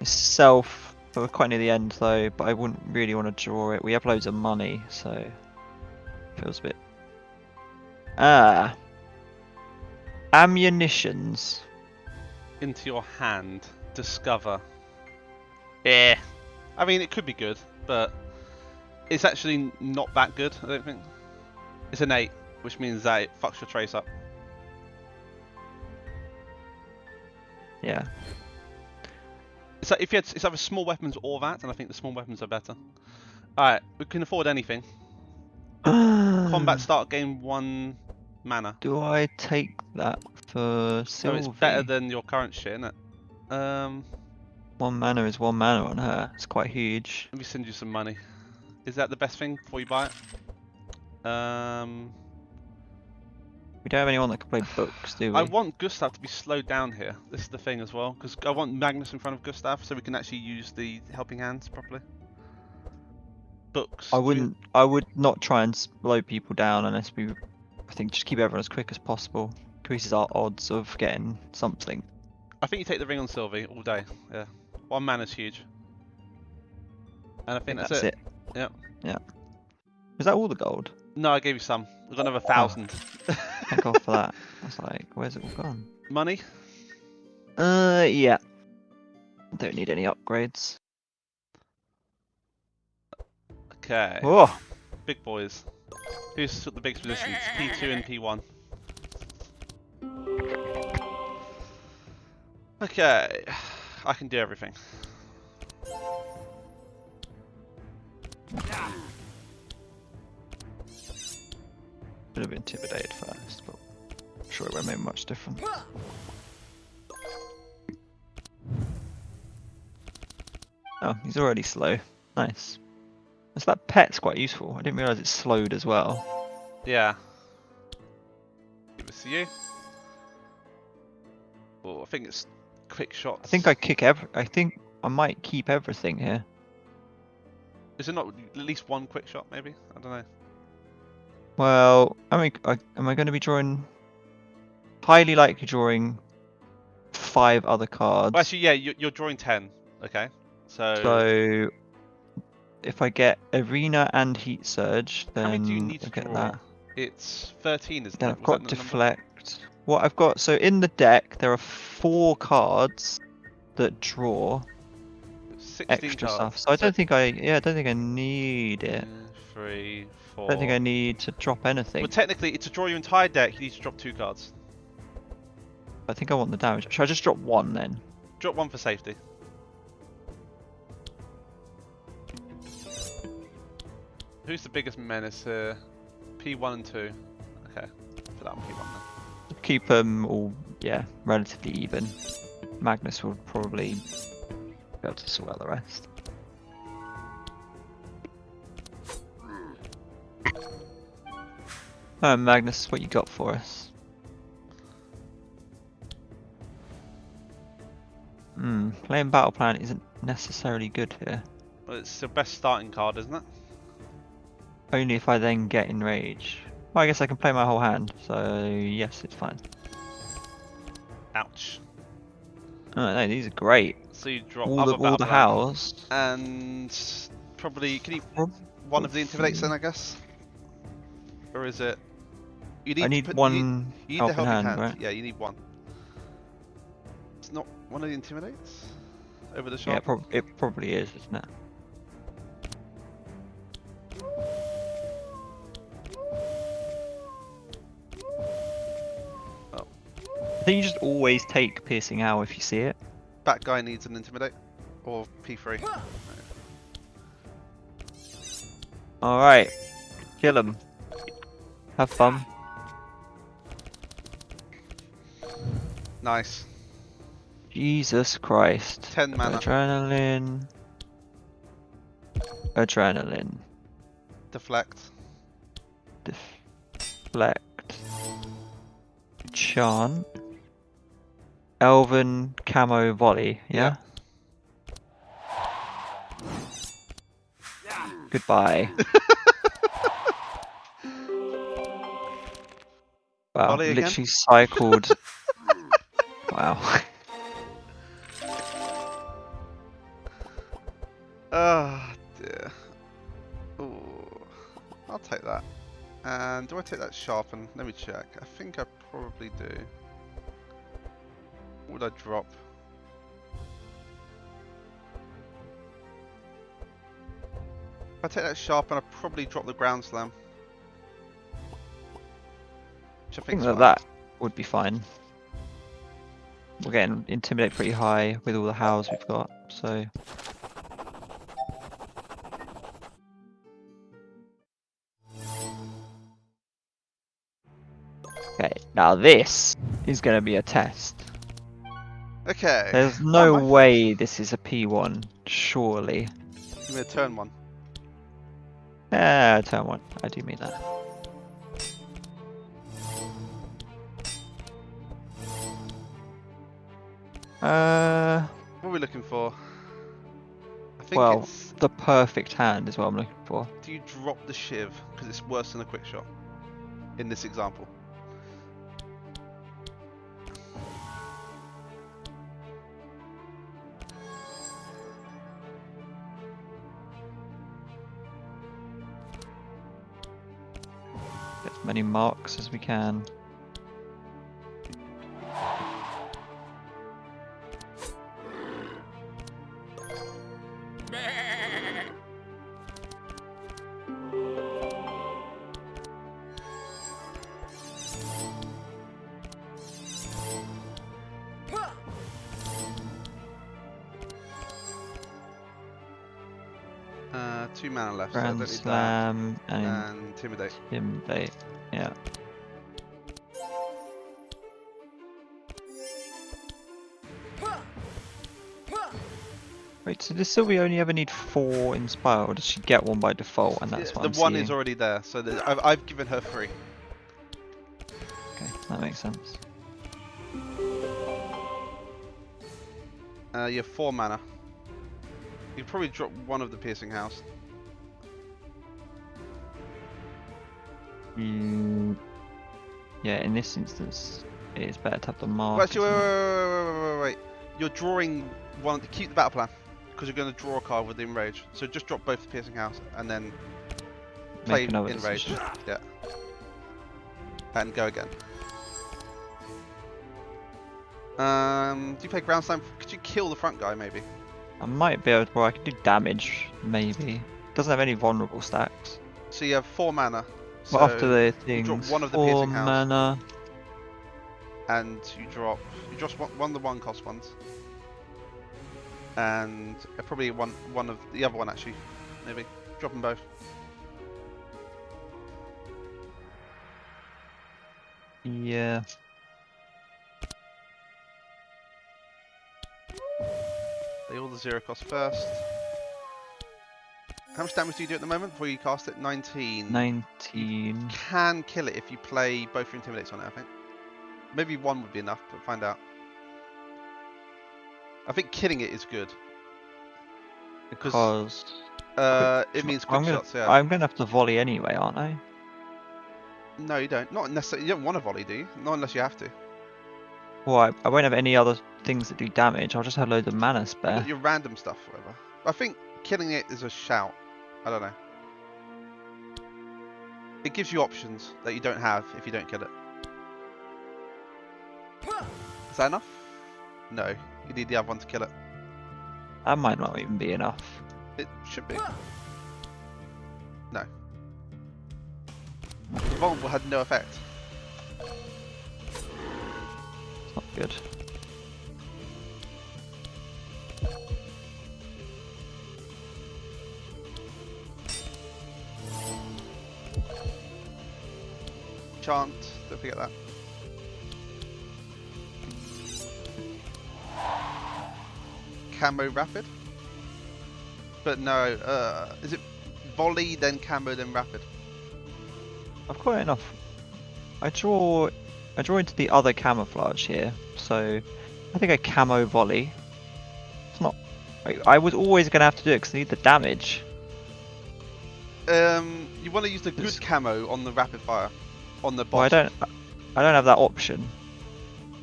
It's self, but we're quite near the end though. But I wouldn't really want to draw it. We have loads of money, so feels a bit. Ammunitions. Into your hand. Discover. Yeah. I mean, it could be good, but it's actually not that good, I don't think. It's an 8, which means that it fucks your trace up. Yeah. It's like if you had, it's either small weapons or that, and I think the small weapons are better. Alright, we can afford anything. Combat start game 1 mana. Do I take that for So Sylvie? it's better than your current shit, isn't it? 1 mana is 1 mana on her. It's quite huge. Let me send you some money. Is that the best thing before you buy it? We don't have anyone that can play books, do we? I want Gustav to be slowed down here. This is the thing as well, because I want Magnus in front of Gustav so we can actually use the helping hands properly. Books. I would not try and slow people down unless we. I think just keep everyone as quick as possible. Increases our odds of getting something. I think you take the ring on Sylvie all day. Yeah, 1 mana's huge. And I think that's it. Yep. Yeah. Is that all the gold? No, I gave you some. We've got another 1,000. Thank God for that. I was like, where's it all gone? Money? Yeah. Don't need any upgrades. Okay. Oh, Big boys. Who's got the biggest positions? P2 and P1. Okay. I can do everything. should have intimidated first, but I'm sure it won't make much difference. Oh, he's already slow. Nice. So that pet's quite useful. I didn't realise it slowed as well. Yeah. Give us to you. Oh, I think it's quick shots. I think I think I might keep everything here. Is it not at least 1 quick shot, maybe? I don't know. Well, am I going to be drawing? Highly likely drawing 5 other cards. Well, actually, yeah, you're drawing 10. Okay. So if I get Arena and Heat Surge, then how many do you need to get draw? that. It's 13, isn't Then it? I've Was got that the number? Deflect. What I've got, so in the deck there are 4 cards that draw 16 extra cards. stuff. So I don't think I need it. 2, 3, 4. I don't think I need to drop anything. Well, technically, to draw your entire deck, you need to drop 2 cards. I think I want the damage. Should I just drop 1 then? Drop 1 for safety. Who's the biggest menace here? P1 and 2. Okay, put that on P1 then. Keep them all, yeah, relatively even. Magnus will probably be able to sort out the rest. Alright, Magnus, what you got for us? Playing Battle Plan isn't necessarily good here. Well, it's the best starting card, isn't it? Only if I then get Enrage. Well, I guess I can play my whole hand, so yes, it's fine. Ouch. Oh no, these are great. So you drop All other the battle plan. house. And probably, can you one of the intimidates then, I guess? Or is it? You need I need to put, one you need the helping hand, right? Yeah, you need 1. It's not one of the intimidates over the Yeah, shop. it probably is, isn't it? Oh. I think you just always take Piercing Owl if you see it. That guy needs an intimidate or P3. Alright, kill him. Have fun. Nice. Jesus Christ. 10 mana. Adrenaline. Adrenaline. Deflect. Deflect. Chant. Elven camo volley, yeah? Goodbye. Wow, Volley again? literally cycled. Wow. Oh dear. Ooh, I'll take that. And do I take that sharpen? Let me check. I think I probably do. What would I drop? If I take that sharpen, I probably drop the ground slam. Which I I think think is that fine. that would be fine. We're getting intimidate pretty high with all the hows we've got, so. Okay, now this is going to be a test. Okay. There's Oh, no my first. way this is a P1, surely. Give me a turn one. Yeah, turn one. I do mean that. What are we looking for? I think Well, it's. the perfect hand is what I'm looking for. Do you drop the shiv? Because it's worse than a quick shot. In this example. Get as many marks as we can. Two mana left, so I Grand don't need that. Slam and And intimidate. Intimidate. Yeah. Wait, so does Sylvie only ever need 4 Inspire, or does she get one by default and that's what The I'm one seeing? is already there, so I've given her 3. Okay, that makes sense. You have 4 mana. You can probably drop one of the piercing house. Yeah, in this instance, it is better to have the mark. Well, actually, isn't it? wait. You're drawing one. Keep the battle plan, because you're going to draw a card with the enrage. So just drop both the piercing house and then play Make another enrage. decision. Yeah. And go again. Do you play ground slam? Could you kill the front guy maybe? I might be able to, or I can do damage, maybe. Doesn't have any vulnerable stacks. So you have 4 mana. So Well, after the you drop things, one of the 4 piercing house, mana. and you drop one of the 1-cost ones, and probably one of the other one actually, maybe drop them both. Yeah. Play all the 0-cost first. How much damage do you do at the moment before you cast it? 19. 19. Can kill it if you play both your intimidates on it, I think. Maybe one would be enough, but find out. I think killing it is good. Because it means quick shots, yeah. I'm gonna have to volley anyway, aren't I? No, you don't. Not necessarily. You don't want to volley, do you? Not unless you have to. Well, I won't have any other things that do damage. I'll just have loads of mana You've spare. got your random stuff, whatever. I think killing it is a shout. I don't know. It gives you options that you don't have if you don't kill it. Is that enough? No. You need the other one to kill it. That might not even be enough. It should be. No. The vulnerable had no effect. It's not good. Chant, don't forget that. Camo rapid? But no, is it volley, then camo, then rapid? I've got enough. I draw into the other camouflage here, so I think a camo volley. It's not. I was always gonna have to do it because I need the damage. You want to use the good camo on the rapid fire, on the Well, boss. I don't have that option.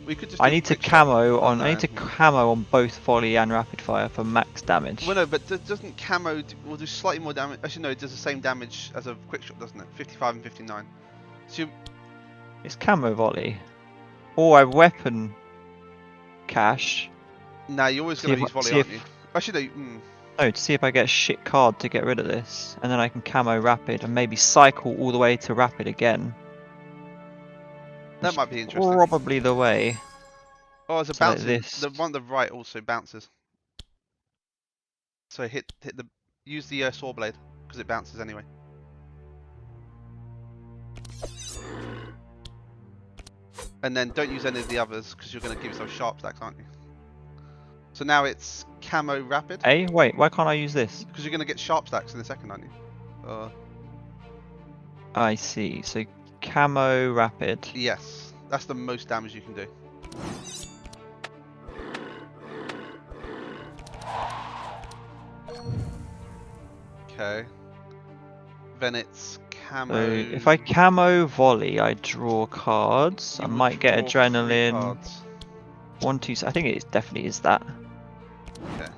We could just. I Do need to quick shot. camo Oh, on. no. I need to camo on both volley and rapid fire for max damage. Well, no, but doesn't camo will do slightly more damage? Actually, no, it does the same damage as a quick shot, doesn't it? 55 and 59. So It's camo volley. Or I weapon cache. nah, you're always going to use volley, aren't you? Actually, no. No, to see if I get a shit card to get rid of this, and then I can camo rapid and maybe cycle all the way to rapid again. That might be interesting. Probably the way. Oh, there's a So like bouncing. this. The one on the right also bounces. So use the saw blade because it bounces anyway. And then don't use any of the others because you're going to give yourself sharp stacks, aren't you? So now it's camo rapid. Hey, wait, why can't I use this? Because you're going to get sharp stacks in a second, aren't you? I see. So camo rapid. Yes, that's the most damage you can do. Okay. Then it's camo. So if I camo volley, I draw cards. I might get adrenaline. 1, 2. I think it definitely is that. Okay.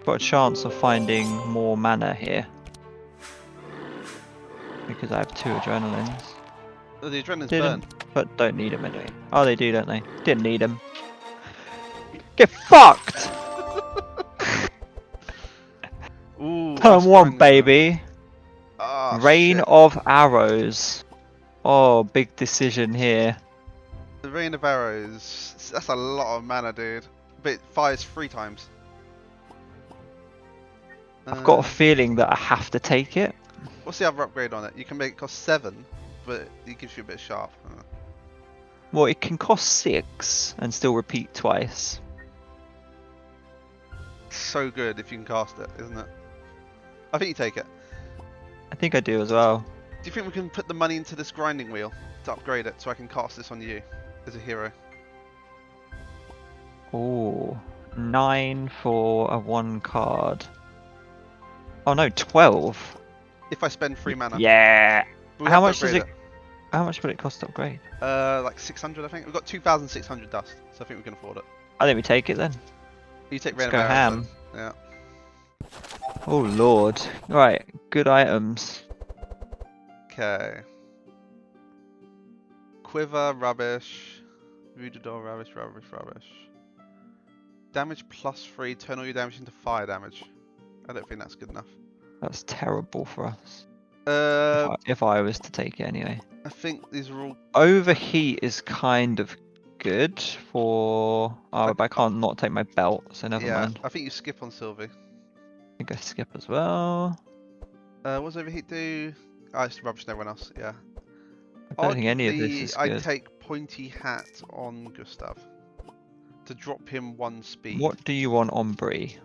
Got a chance of finding more mana here because I have 2 adrenalines. Oh, the adrenaline's burn. But don't need them anyway. Oh, they do, don't they? Didn't need them. Get fucked! Ooh, Turn 1, baby. Oh, Rain shit. of arrows. Oh, big decision here. The rain of arrows. That's a lot of mana, dude. But it fires 3 times. I've got a feeling that I have to take it. What's the other upgrade on it? You can make it cost 7, but it gives you a bit sharp. Well, it can cost 6 and still repeat twice. So good if you can cast it, isn't it? I think you take it. I think I do as well. Do you think we can put the money into this grinding wheel to upgrade it so I can cast this on you as a hero? Ooh, 9 for a 1 card. Oh no, 12. If I spend 3 mana. Yeah. But How much does it? How much would it cost to upgrade? Like 600, I think. We've got 2,600 dust, so I think we can afford it. I think we take it then. You take Let's rain go of arrows, ham. then. Yeah. Oh lord. Right, good items. Okay. Quiver, rubbish. Voodoo doll, rubbish. Damage +3, turn all your damage into fire damage. I don't think that's good enough. That's terrible for us. Uh, If I was to take it anyway. I think these are all. Overheat is kind of good for. Oh, but I can't not take my belt, so never mind. I think you skip on Sylvie. I think I skip as well. What's overheat do? Oh, it's rubbish and everyone else, yeah. I don't think any of this is good. I'd take pointy hat on Gustav to drop him 1 speed. What do you want on Bree?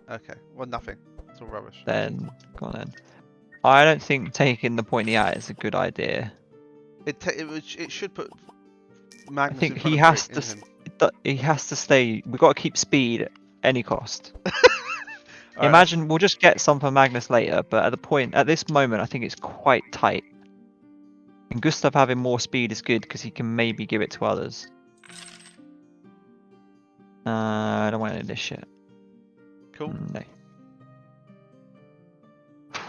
Okay, well nothing. It's all rubbish. Then, go on then. I don't think taking the pointy hat is a good idea. It should put Magnus I think in front he of has Bree, to. He has to stay. We've got to keep speed at any cost. Right, Imagine we'll just get some for Magnus later, but at this moment, I think it's quite tight. And Gustav having more speed is good because he can maybe give it to others. I don't want any of this shit. Cool. No.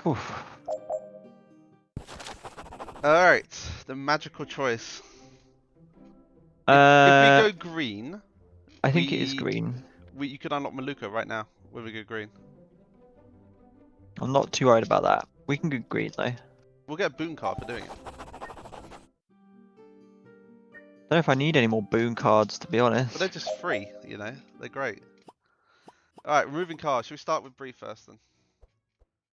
Whew. Alright, the magical choice. If we go green, I think it is green. You could unlock Maluka right now with a good green. I'm not too worried about that. We can go green though. We'll get a boon card for doing it. I don't know if I need any more boon cards, to be honest. But they're just free, you know? They're great. Alright, removing cards. Should we start with Bree first then?